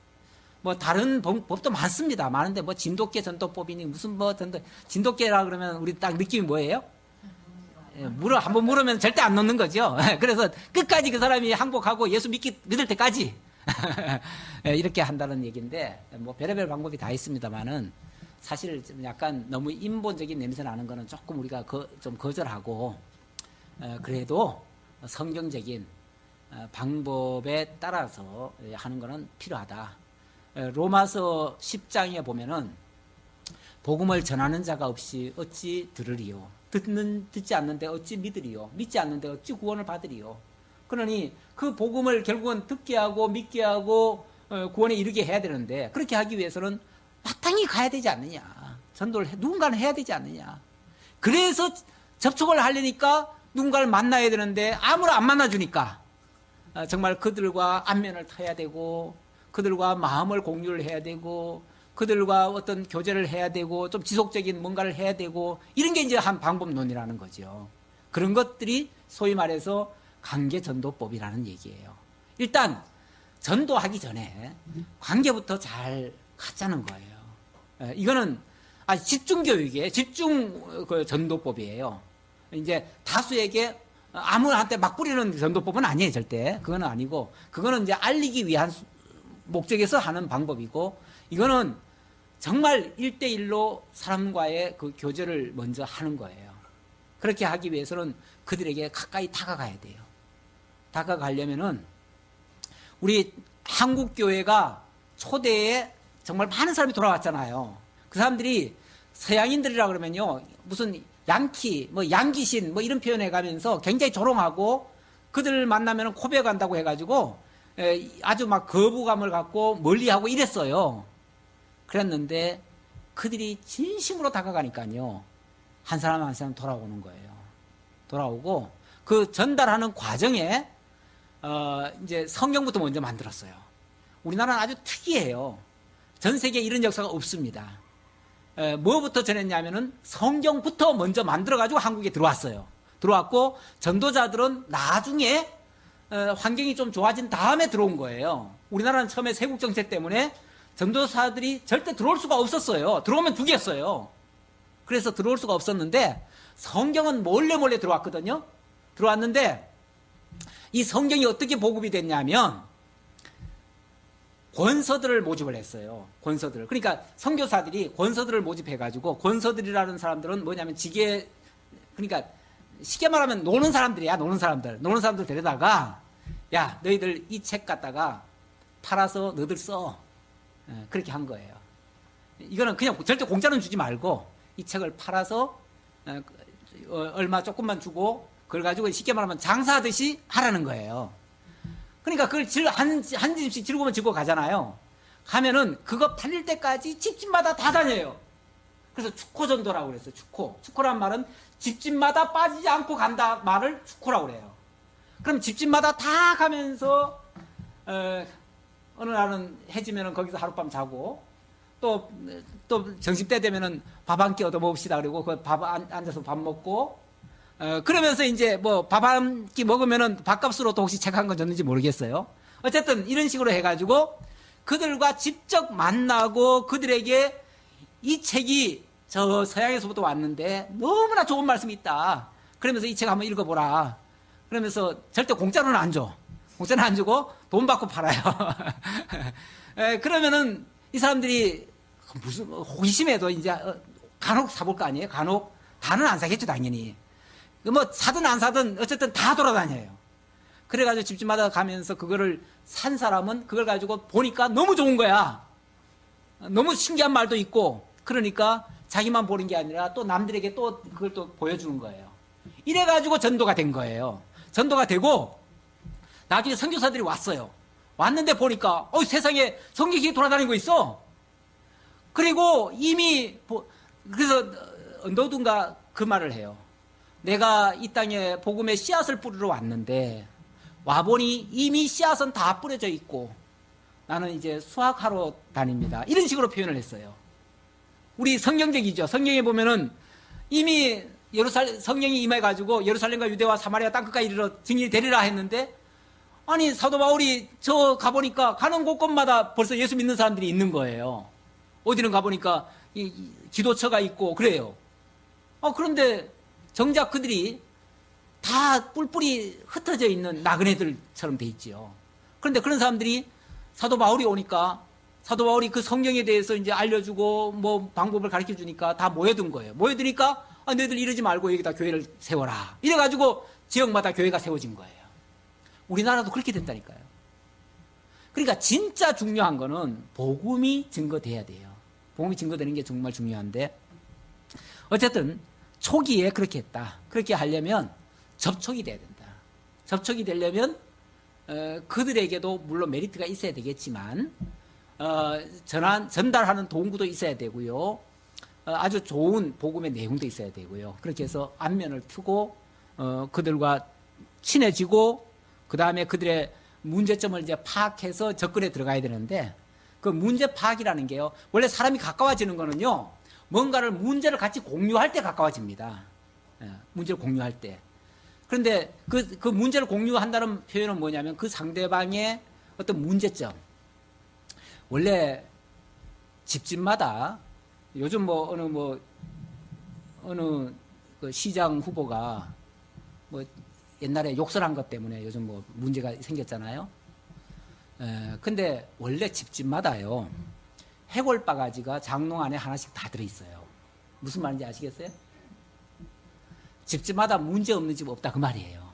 뭐, 다른 법도 많습니다. 많은데, 뭐, 진돗개 전도법이니, 무슨 뭐, 진돗개라 그러면 우리 딱 느낌이 뭐예요? 한번 물으면 절대 안 놓는 거죠. 그래서 끝까지 그 사람이 항복하고 예수 믿을 때까지 이렇게 한다는 얘기인데, 뭐, 별의별 방법이 다 있습니다만은, 사실 좀 약간 너무 인본적인 냄새 나는 거는 조금 우리가 좀 거절하고, 그래도 성경적인 방법에 따라서 하는 거는 필요하다. 로마서 10장에 보면은 복음을 전하는 자가 없이 어찌 들으리요? 듣지 않는데 어찌 믿으리요? 믿지 않는데 어찌 구원을 받으리요? 그러니 그 복음을 결국은 듣게 하고 믿게 하고 구원에 이르게 해야 되는데, 그렇게 하기 위해서는 마땅히 가야 되지 않느냐? 전도를 누군가는 해야 되지 않느냐? 그래서 접촉을 하려니까 누군가를 만나야 되는데 아무나 안 만나주니까 정말 그들과 안면을 터야 되고, 그들과 마음을 공유를 해야 되고, 그들과 어떤 교제를 해야 되고, 좀 지속적인 뭔가를 해야 되고, 이런 게 이제 한 방법론이라는 거죠. 그런 것들이 소위 말해서 관계전도법이라는 얘기예요. 일단 전도하기 전에 관계부터 잘 갖자는 거예요. 이거는 아주 집중교육이에요. 집중 전도법이에요. 이제 다수에게 아무한테 막 뿌리는 전도법은 아니에요, 절대. 그거는 아니고, 그거는 이제 알리기 위한 목적에서 하는 방법이고, 이거는 정말 1대1로 사람과의 그 교제를 먼저 하는 거예요. 그렇게 하기 위해서는 그들에게 가까이 다가가야 돼요. 다가가려면은 우리 한국교회가 초대에 정말 많은 사람이 돌아왔잖아요. 그 사람들이 서양인들이라 그러면요, 무슨 양키, 뭐 양귀신, 뭐 이런 표현해 가면서 굉장히 조롱하고, 그들 만나면 코베간다고 해가지고 아주 막 거부감을 갖고 멀리하고 이랬어요. 그랬는데 그들이 진심으로 다가가니까요, 한 사람 한 사람 돌아오는 거예요. 돌아오고 그 전달하는 과정에 이제 성경부터 먼저 만들었어요. 우리나라는 아주 특이해요. 전 세계에 이런 역사가 없습니다. 뭐부터 전했냐면은 성경부터 먼저 만들어가지고 한국에 들어왔어요. 들어왔고 전도자들은 나중에 환경이 좀 좋아진 다음에 들어온 거예요. 우리나라는 처음에 세국정책 때문에 전도사들이 절대 들어올 수가 없었어요. 들어오면 죽였어요. 그래서 들어올 수가 없었는데 성경은 몰래 들어왔거든요. 들어왔는데 이 성경이 어떻게 보급이 됐냐면 권서들을 모집을 했어요. 권서들. 그러니까 선교사들이 권서들을 모집해가지고, 권서들이라는 사람들은 뭐냐면 그러니까 쉽게 말하면 노는 사람들이야. 노는 사람들 데려다가, 야, 너희들 이 책 갖다가 팔아서 너희들 써. 그렇게 한 거예요. 이거는 그냥 절대 공짜는 주지 말고 이 책을 팔아서 얼마 조금만 주고 그걸 가지고 쉽게 말하면 장사하듯이 하라는 거예요. 그러니까 그걸 한 집씩 즐거우면 지고 가잖아요. 가면은 그거 팔릴 때까지 집집마다 다 다녀요. 그래서 축호전도라고 그랬어요. 축호란 말은 집집마다 빠지지 않고 간다 말을 축호라고 그래요. 그럼 집집마다 다 가면서 어느 날은 해지면은 거기서 하룻밤 자고, 또 점심때 되면은 밥 한 끼 얻어 먹읍시다 그러고 그 밥 앉아서 밥 먹고, 그러면서 이제 뭐 밥 한 끼 먹으면은 밥값으로 또 혹시 책 한 권 줬는지 모르겠어요. 어쨌든 이런 식으로 해가지고 그들과 직접 만나고 그들에게 이 책이 저 서양에서부터 왔는데 너무나 좋은 말씀이 있다. 그러면서 이 책 한번 읽어보라. 그러면서 절대 공짜로는 안 줘. 공짜는 안 주고 돈 받고 팔아요. 그러면은 이 사람들이 무슨 호기심에도 이제 간혹 사볼 거 아니에요? 간혹 다는 안 사겠죠, 당연히. 뭐 사든 안 사든 어쨌든 다 돌아다녀요. 그래가지고 집집마다 가면서 그거를 산 사람은 그걸 가지고 보니까 너무 좋은 거야. 너무 신기한 말도 있고, 그러니까 자기만 보는 게 아니라 또 남들에게 또 그걸 또 보여주는 거예요. 이래가지고 전도가 된 거예요. 전도가 되고 나중에 선교사들이 왔어요. 왔는데 보니까 세상에 성경이 돌아다니고 있어. 그리고 이미 그래서 누군가 그 말을 해요. 내가 이 땅에 복음의 씨앗을 뿌리러 왔는데 와보니 이미 씨앗은 다 뿌려져 있고 나는 이제 수확하러 다닙니다. 이런 식으로 표현을 했어요. 우리 성경적이죠. 성경에 보면은 이미 성령이 임해가지고 예루살렘과 유대와 사마리아 땅끝까지 이르러 증인이 되리라 했는데, 아니 사도 바울이 저 가보니까 가는 곳곳마다 벌써 예수 믿는 사람들이 있는 거예요. 어디는 가보니까 기도처가 있고 그래요. 그런데 정작 그들이 다 뿔뿔이 흩어져 있는 나그네들처럼 돼 있지요. 그런데 그런 사람들이 사도 바울이 오니까 사도 바울이 그 성경에 대해서 이제 알려주고 뭐 방법을 가르쳐 주니까 다 모여든 거예요. 모여드니까 너희들 이러지 말고 여기다 교회를 세워라. 이래가지고 지역마다 교회가 세워진 거예요. 우리나라도 그렇게 됐다니까요. 그러니까 진짜 중요한 거는 복음이 증거돼야 돼요. 복음이 증거되는 게 정말 중요한데, 어쨌든 초기에 그렇게 했다. 그렇게 하려면 접촉이 돼야 된다. 접촉이 되려면 그들에게도 물론 메리트가 있어야 되겠지만 전달하는 도구도 있어야 되고요. 아주 좋은 복음의 내용도 있어야 되고요. 그렇게 해서 안면을 트고 그들과 친해지고 그 다음에 그들의 문제점을 이제 파악해서 접근에 들어가야 되는데, 그 문제 파악이라는 게요, 원래 사람이 가까워지는 거는요, 뭔가를 문제를 같이 공유할 때 가까워집니다. 문제를 공유할 때. 그런데 그 문제를 공유한다는 표현은 뭐냐면 그 상대방의 어떤 문제점. 원래 집집마다 요즘 어느 그 시장 후보가 뭐 옛날에 욕설한 것 때문에 요즘 뭐 문제가 생겼잖아요. 근데 원래 집집마다요, 해골 바가지가 장롱 안에 하나씩 다 들어있어요. 무슨 말인지 아시겠어요? 집집마다 문제 없는 집 없다 그 말이에요.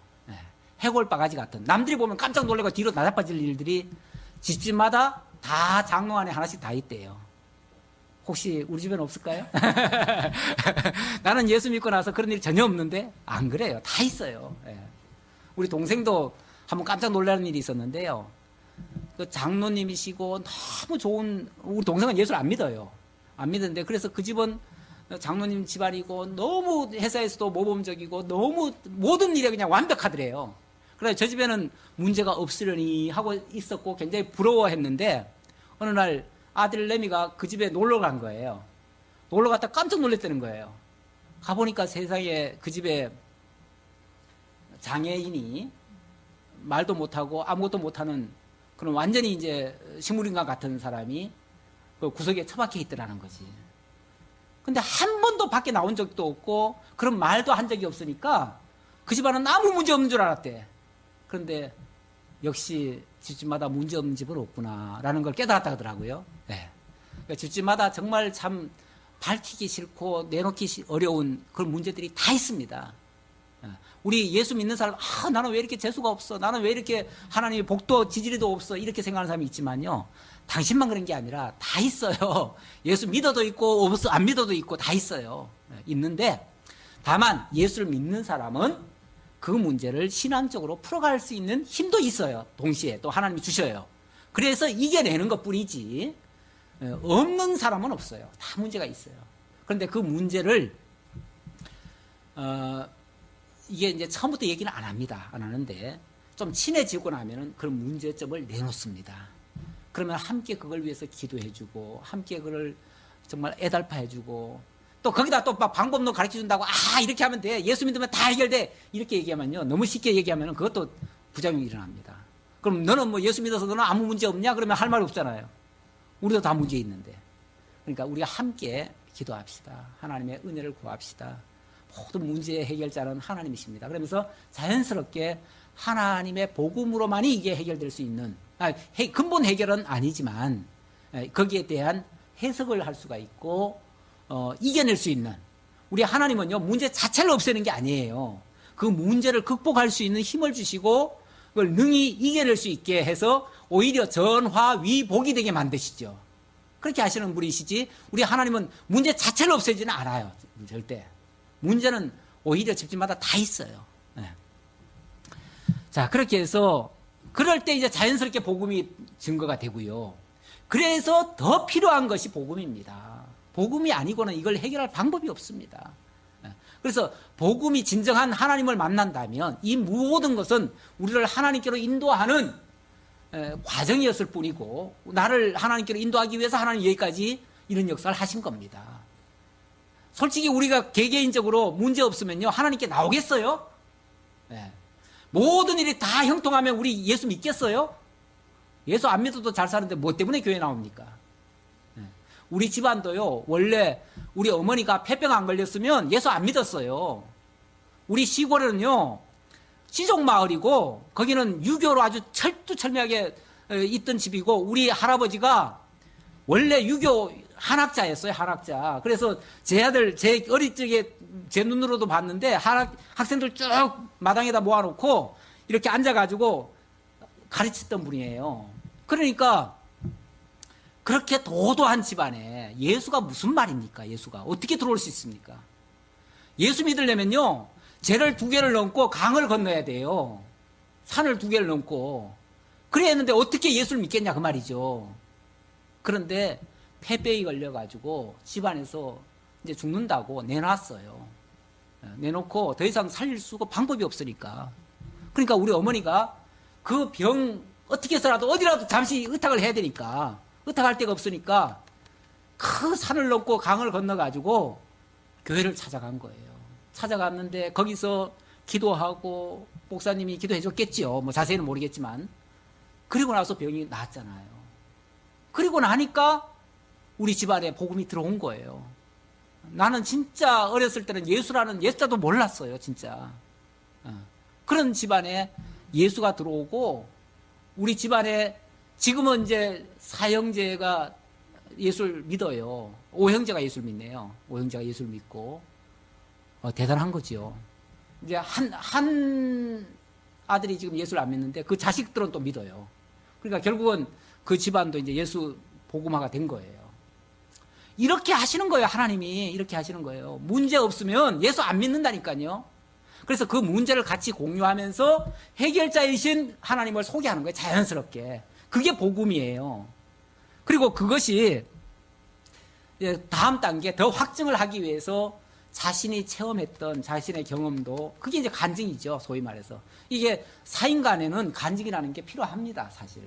해골 바가지 같은, 남들이 보면 깜짝 놀라고 뒤로 나자빠질 일들이 집집마다 다 장롱 안에 하나씩 다 있대요. 혹시 우리 집에는 없을까요? 나는 예수 믿고 나서 그런 일이 전혀 없는데 안 그래요. 다 있어요. 우리 동생도 한번 깜짝 놀라는 일이 있었는데요. 그 장로님이시고 너무 좋은, 우리 동생은 예수를 안 믿어요. 안 믿는데, 그래서 그 집은 장로님 집안이고 너무 회사에서도 모범적이고 너무 모든 일에 그냥 완벽하더래요. 그래서 저 집에는 문제가 없으려니 하고 있었고 굉장히 부러워했는데, 어느 날 아들 레미가 그 집에 놀러 간 거예요. 놀러 갔다 깜짝 놀랐다는 거예요. 가보니까 세상에 그 집에 장애인이 말도 못하고 아무것도 못하는 그런 완전히 이제 식물인간 같은 사람이 그 구석에 처박혀 있더라는 거지. 근데 한 번도 밖에 나온 적도 없고 그런 말도 한 적이 없으니까 그 집안은 아무 문제 없는 줄 알았대. 그런데 역시 집집마다 문제 없는 집은 없구나라는 걸 깨달았다 하더라고요. 그러니까 집집마다 정말 참 밝히기 싫고 내놓기 어려운 그런 문제들이 다 있습니다. 우리 예수 믿는 사람, 나는 왜 이렇게 재수가 없어? 나는 왜 이렇게 하나님의 복도 지지리도 없어? 이렇게 생각하는 사람이 있지만요, 당신만 그런 게 아니라 다 있어요. 예수 믿어도 있고 안 믿어도 있고 다 있어요. 있는데 다만 예수를 믿는 사람은 그 문제를 신앙적으로 풀어갈 수 있는 힘도 있어요. 동시에 또 하나님이 주셔요. 그래서 이겨내는 것뿐이지 없는 사람은 없어요. 다 문제가 있어요. 그런데 그 문제를 이게 이제 처음부터 얘기는 안 합니다. 안 하는데 좀 친해지고 나면은 그런 문제점을 내놓습니다. 그러면 함께 그걸 위해서 기도해주고 함께 그걸 정말 애달파해주고 또 거기다 또 막 방법도 가르쳐준다고 이렇게 하면 돼. 예수 믿으면 다 해결돼. 이렇게 얘기하면요, 너무 쉽게 얘기하면 그것도 부작용이 일어납니다. 그럼 너는 뭐 예수 믿어서 너는 아무 문제 없냐? 그러면 할 말 없잖아요. 우리도 다 문제 있는데. 그러니까 우리가 함께 기도합시다. 하나님의 은혜를 구합시다. 모든 문제의 해결자는 하나님이십니다. 그러면서 자연스럽게 하나님의 복음으로만이 이게 해결될 수 있는, 근본 해결은 아니지만 거기에 대한 해석을 할 수가 있고 이겨낼 수 있는, 우리 하나님은요 문제 자체를 없애는 게 아니에요. 그 문제를 극복할 수 있는 힘을 주시고 그걸 능히 이겨낼 수 있게 해서 오히려 전화위복이 되게 만드시죠. 그렇게 하시는 분이시지, 우리 하나님은 문제 자체를 없애지는 않아요. 절대. 문제는 오히려 집집마다 다 있어요. 자, 그렇게 해서 그럴 때 이제 자연스럽게 복음이 증거가 되고요. 그래서 더 필요한 것이 복음입니다. 복음이 아니고는 이걸 해결할 방법이 없습니다. 그래서 복음이 진정한 하나님을 만난다면 이 모든 것은 우리를 하나님께로 인도하는 과정이었을 뿐이고, 나를 하나님께로 인도하기 위해서 하나님 여기까지 이런 역사를 하신 겁니다. 솔직히 우리가 개개인적으로 문제 없으면요, 하나님께 나오겠어요? 모든 일이 다 형통하면 우리 예수 믿겠어요? 예수 안 믿어도 잘 사는데 뭐 때문에 교회 나옵니까? 우리 집안도요, 원래 우리 어머니가 폐병 안 걸렸으면 예수 안 믿었어요. 우리 시골에는요, 시종마을이고 거기는 유교로 아주 철두철미하게 있던 집이고, 우리 할아버지가 원래 유교 한학자였어요. 한학자. 그래서 제 아들, 제 어릴 적에 제 눈으로도 봤는데 학생들 쭉 마당에다 모아놓고 이렇게 앉아가지고 가르쳤던 분이에요. 그러니까 그렇게 도도한 집안에 예수가 무슨 말입니까? 예수가 어떻게 들어올 수 있습니까? 예수 믿으려면요, 죄를 2개를 넘고 강을 건너야 돼요. 산을 2개를 넘고. 그래야 했는데 어떻게 예수를 믿겠냐 그 말이죠. 그런데 폐병이 걸려가지고 집안에서 이제 죽는다고 내놨어요. 내놓고 더 이상 살릴 수가 방법이 없으니까. 그러니까 우리 어머니가 그 병 어떻게 해서라도 어디라도 잠시 의탁을 해야 되니까, 의탁할 데가 없으니까 그 산을 넘고 강을 건너가지고 교회를 찾아간 거예요. 찾아갔는데 거기서 기도하고 목사님이 기도해 줬겠지요. 뭐 자세히는 모르겠지만. 그리고 나서 병이 나았잖아요. 그리고 나니까 우리 집안에 복음이 들어온 거예요. 나는 진짜 어렸을 때는 예수라는 예자도 몰랐어요. 진짜. 그런 집안에 예수가 들어오고, 우리 집안에 지금은 이제 4형제가 예수를 믿어요. 5형제가 예수를 믿네요. 5형제가 예수를 믿고. 대단한 거지요. 이제 한 아들이 지금 예수를 안 믿는데 그 자식들은 또 믿어요. 그러니까 결국은 그 집안도 이제 예수 복음화가 된 거예요. 이렇게 하시는 거예요. 하나님이 이렇게 하시는 거예요. 문제 없으면 예수 안 믿는다니까요. 그래서 그 문제를 같이 공유하면서 해결자이신 하나님을 소개하는 거예요. 자연스럽게. 그게 복음이에요. 그리고 그것이 다음 단계 더 확증을 하기 위해서 자신이 체험했던 자신의 경험도, 그게 이제 간증이죠. 소위 말해서. 이게 사인간에는 간증이라는 게 필요합니다. 사실.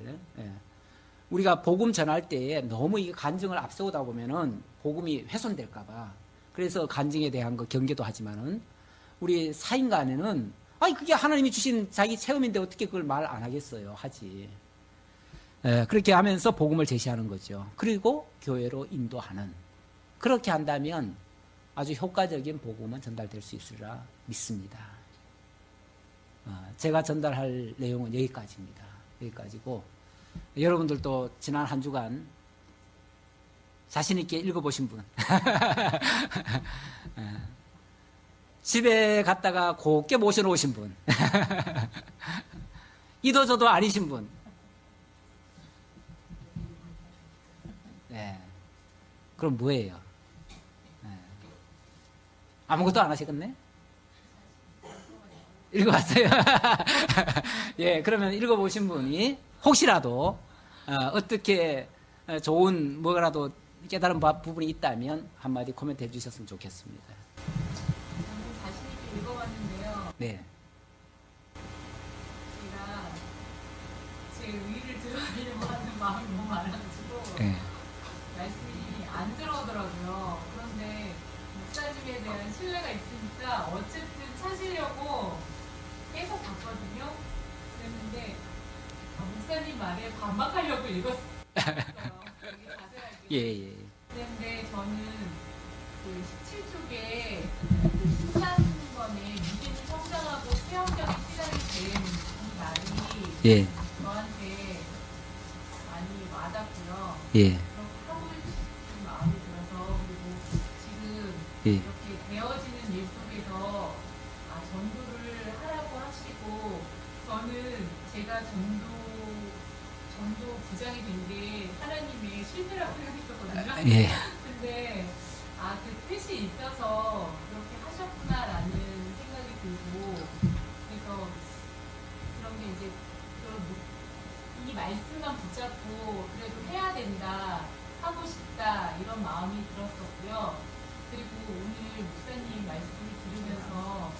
우리가 복음 전할 때에 너무 이 간증을 앞세우다 보면은 복음이 훼손될까봐. 그래서 간증에 대한 거 경계도 하지만은, 우리 사인간에는 그게 하나님이 주신 자기 체험인데 어떻게 그걸 말 안 하겠어요. 하지. 그렇게 하면서 복음을 제시하는 거죠. 그리고 교회로 인도하는. 그렇게 한다면 아주 효과적인 복음은 전달될 수 있으리라 믿습니다. 제가 전달할 내용은 여기까지입니다. 여기까지고, 여러분들도 지난 한 주간 자신 있게 읽어보신 분, 집에 갔다가 곱게 모셔놓으신 분, 이도저도 아니신 분, 그럼 뭐예요? 아무것도 안 하시겠네? 읽어봤어요? 예, 그러면 읽어보신 분이 혹시라도 어떻게 좋은 뭐라도 깨달은 부분이 있다면 한마디 코멘트 해주셨으면 좋겠습니다. 저는 자신 있게 읽어봤는데요. 네. 제가 제 의의를 들어가려고 하는 마음이 너무 많아가지고 네. 말씀이 안 들어오더라고요. 그런데 목사님에 대한 신뢰가 있으니까 어쨌든 찾으려고 계속 봤거든요. 그랬는데 목사님 말에 반박하려고 읽었어요. 되게 자세하게. 예. 그런데 저는 그 17쪽에 그 13번에 믿음이 성장하고 체험적인 시간이 된 이 말이 예. 저한테 많이 와닿고요. 예. 그렇게 하고 싶은 마음이 들어서, 그리고 지금 예. 이렇게 되어지는 일 속에서 전도를 하라고 하시고, 저는 제가 전도 부장이 된 게 하나님의 실패라고 생각했었거든요. 예. 근데 그 뜻이 있어서 그렇게 하셨구나라는 생각이 들고, 그래서 그런 게 이제 이 말씀만 붙잡고 그래도 해야 된다 하고 싶다 이런 마음이 들었었고요. 그리고 오늘 목사님 말씀을 들으면서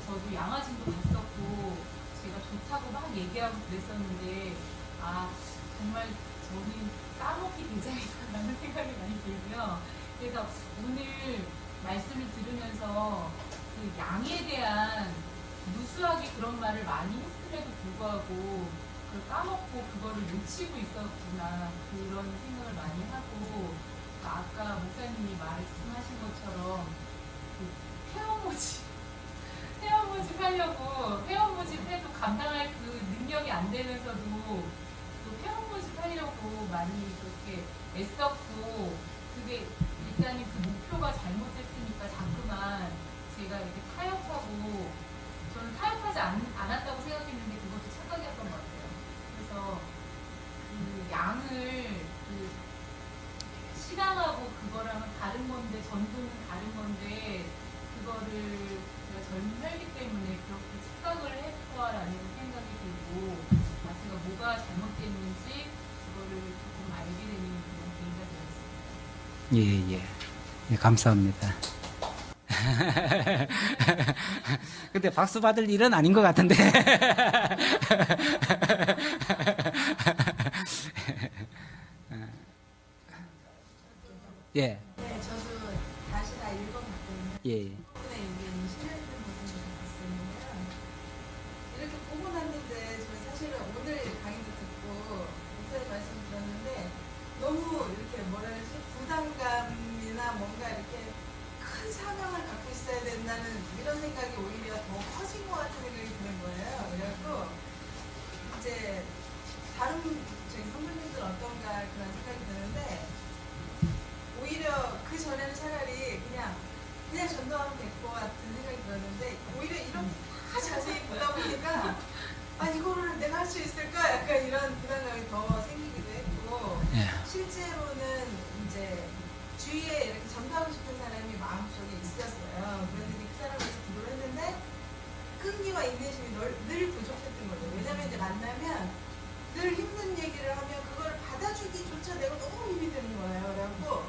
저도 양화진도 갔었고 제가 좋다고 막 얘기하고 그랬었는데 아 정말 저는 까먹기 대장이다라는 생각이 많이 들고요. 그래서 오늘 말씀을 들으면서 그 양에 대한 무수하게 그런 말을 많이 했음에도 불구하고 그걸 까먹고 그거를 놓치고 있었구나 그런 생각을 많이 하고 아까 목사님이 말씀하신 것처럼 그 회원 모집하려고 회원 모집해도 감당할 그 능력이 안 되면서도 또 회원 모집하려고 많이 그렇게 애썼고 그게 일단은 그 목표가 잘못됐으니까 자꾸만 제가 이렇게 타협하고 저는 타협하지 않았다고 생각했는데 그것도 착각이었던 것 같아요. 그래서 그 양을 그 신앙하고 그거랑은 다른 건데 전도는 다른 건데 그거를 제가 젊은 혈기 때문에 그렇게 착각을 했다라는 생각이 들고 아 제가 뭐가 잘못됐는지 그거를 조금 알게 되는 그런 계기가 되었습니다. 예, 예. 예, 감사합니다. 근데 박수 받을 일은 아닌 것 같은데. 예, 네, 저도 다시 다 읽어봤거든요. 예, 덕분에 이게 신뢰되는 부분을 봤었는데요. 이렇게 보고 났는데 저 사실은 오늘 강의도 듣고 목사님 말씀 들었는데 너무 이렇게 뭐라 그러지 부담감이나 뭔가 이렇게 큰 사명을 갖고 있어야 된다는 이런 생각이 오히려 더 커진 것 같은 생각이 드는 거예요. 그래갖고 이제 다른 저희 선배님들 어떤가 그런 생각이 드는데 오히려 그 전에는 차라리 그냥 전도하면 될 것 같은 생각이 들었는데 오히려 이렇게 다 자세히 보다 보니까 아 이거를 내가 할 수 있을까 약간 이런 부담감이 더 생기기도 했고 예. 실제로는 이제 주위에 이렇게 전도하고 싶은 사람이 마음속에 있었어요. 그런데 그 사람을 위해서 기도를 했는데 끈기와 인내심이 늘 부족했던 거죠. 왜냐면 이제 만나면 늘 힘든 얘기를 하면 그걸 받아주기조차 내가 너무 힘이 드는 거예요. 그래갖고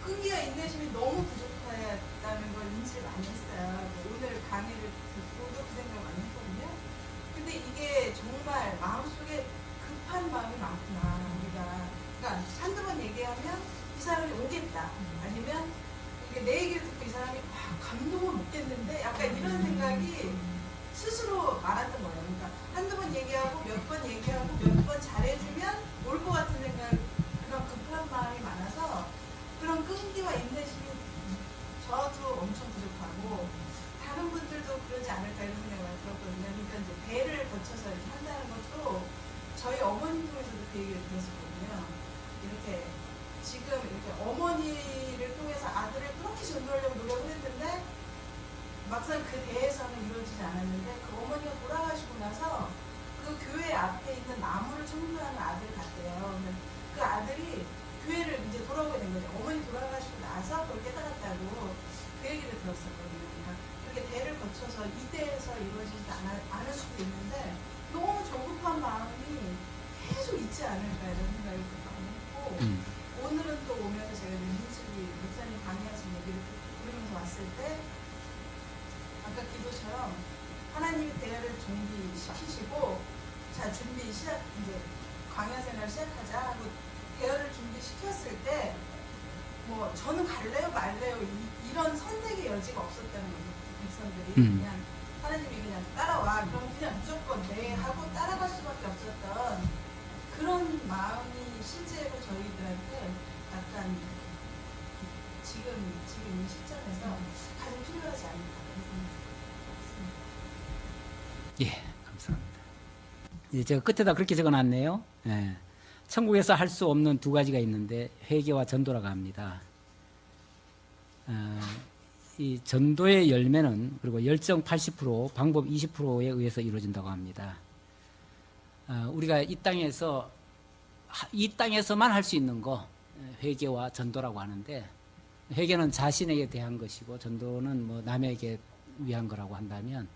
끈기와 인내심이 너무 부족하다는 걸 인지를 많이 했어요. 오늘 강의를 듣고도 그 생각을 많이 했거든요. 근데 이게 정말 마음속에 급한 마음이 많구나, 우리가. 그러니까 한두 번 얘기하면 이 사람이 오겠다. 아니면 이게 내 얘기를 듣고 이 사람이 감동을 못 겠는데 약간 이런 생각이 스스로 많았던 거예요. 그러니까 한두 번 얘기하고 몇 번 얘기하고 몇 번 잘해주면 올 것 같은 생각, 그런 급한 마음이 많아서 그런 끈기와 인내심이 저도 엄청 부족하고 다른 분들도 그러지 않을까 이런 생각이 많이 들었거든요. 그러니까 이제 배를 거쳐서 이렇게 한다는 것도 저희 어머님 통해서도 그 얘기를 들었었거든요. 이렇게 지금 이렇게 어머니를 통해서 아들을 그렇게 전도하려고 노력을 했는데 막상 그 대에서는 이루어지지 않았는데 그 어머니가 돌아가시고 나서 그 교회 앞에 있는 나무를 청소하는 아들 같대요. 그 아들이 교회를 이제 돌아오게 된 거죠. 어머니 돌아가시고 나서 그걸 깨달았다고 그 얘기를 들었었거든요. 그러니까 그렇게 대를 거쳐서 이대에서 이루어지지 않을 수도 있는데 너무 조급한 마음이 계속 있지 않을까 이런 생각이 많이 했고 오늘은 또 오면서 제가 민숙이 목사님 강의하신 얘기를 들으면서 왔을 때 아까 기도처럼 하나님이 대화를 준비시키시고 자 준비 시작 이제 강야 생활 시작하자 하고 대화를 준비시켰을 때 뭐 저는 갈래요 말래요 이런 선택의 여지가 없었다는 거죠. 백성들이 그냥 하나님이 그냥 따라와 그럼 그냥 무조건 네 하고 따라갈 수밖에 없었던 그런 마음이 실제로 저희들한테 약간 지금 이 시점에서 가장 필요하지 않을까 그런 생각이 듭니다. 예, 감사합니다. 이제 제가 끝에다 그렇게 적어놨네요. 예. 천국에서 할 수 없는 두 가지가 있는데 회개와 전도라고 합니다. 이 전도의 열매는 그리고 열정 80%, 방법 20%에 의해서 이루어진다고 합니다. 우리가 이 땅에서만 할 수 있는 거 회개와 전도라고 하는데 회개는 자신에게 대한 것이고 전도는 뭐 남에게 위한 거라고 한다면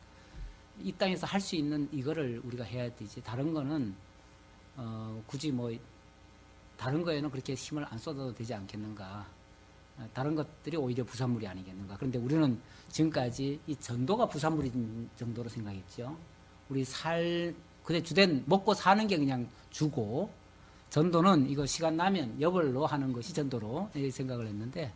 이 땅에서 할 수 있는 이거를 우리가 해야 되지 다른 거는 굳이 뭐 다른 거에는 그렇게 힘을 안 쏟아도 되지 않겠는가. 다른 것들이 오히려 부산물이 아니겠는가. 그런데 우리는 지금까지 이 전도가 부산물인 정도로 생각했죠. 우리 그래 주된 먹고 사는 게 그냥 주고, 전도는 이거 시간 나면 여벌로 하는 것이 전도로 생각을 했는데,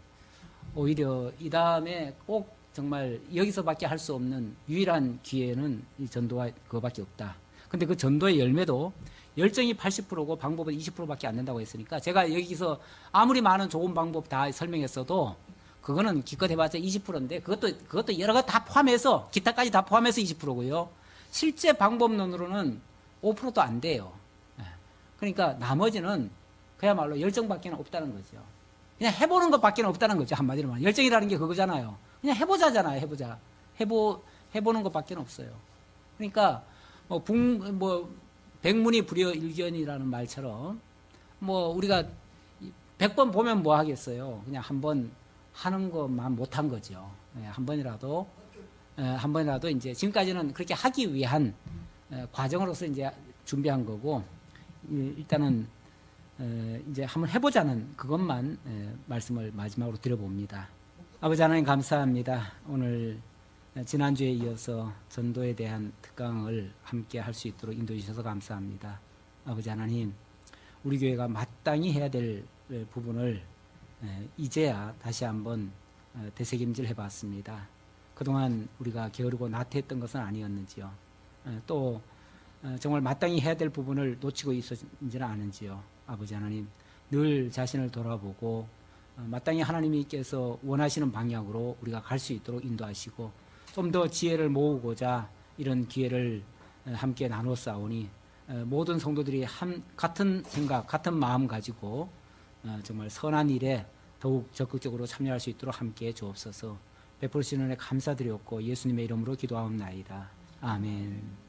오히려 이 다음에 꼭 정말 여기서밖에 할 수 없는 유일한 기회는 이 전도가 그거밖에 없다. 근데 그 전도의 열매도 열정이 80%고 방법은 20%밖에 안 된다고 했으니까, 제가 여기서 아무리 많은 좋은 방법 다 설명했어도 그거는 기껏 해봤자 20%인데, 그것도 여러 가지 다 포함해서, 기타까지 다 포함해서 20%고요. 실제 방법론으로는 5%도 안 돼요. 그러니까 나머지는 그야말로 열정밖에 없다는 거죠. 그냥 해보는 것밖에 없다는 거죠. 한마디로 말하면. 열정이라는 게 그거잖아요. 그냥 해보자잖아요. 해보자. 해보는 것밖에 없어요. 그러니까 백문이 불여일견이라는 말처럼, 우리가 100번 보면 뭐 하겠어요. 그냥 한 번 하는 것만 못한 거죠. 한 번이라도 이제 지금까지는 그렇게 하기 위한 과정으로서 이제 준비한 거고, 일단은 이제 한번 해보자는 그것만 말씀을 마지막으로 드려봅니다. 아버지 하나님 감사합니다. 오늘 지난주에 이어서 전도에 대한 특강을 함께 할 수 있도록 인도해 주셔서 감사합니다. 아버지 하나님, 우리 교회가 마땅히 해야 될 부분을 이제야 다시 한번 되새김질 해봤습니다. 그동안 우리가 게으르고 나태했던 것은 아니었는지요. 또 정말 마땅히 해야 될 부분을 놓치고 있었는지는 아는지요. 아버지 하나님, 늘 자신을 돌아보고 마땅히 하나님께서 원하시는 방향으로 우리가 갈 수 있도록 인도하시고, 좀 더 지혜를 모으고자 이런 기회를 함께 나누어 싸우니, 모든 성도들이 같은 생각, 같은 마음 가지고 정말 선한 일에 더욱 적극적으로 참여할 수 있도록 함께 주옵소서. 베풀 수 있는 은혜 감사드렸고 예수님의 이름으로 기도하옵나이다. 아멘.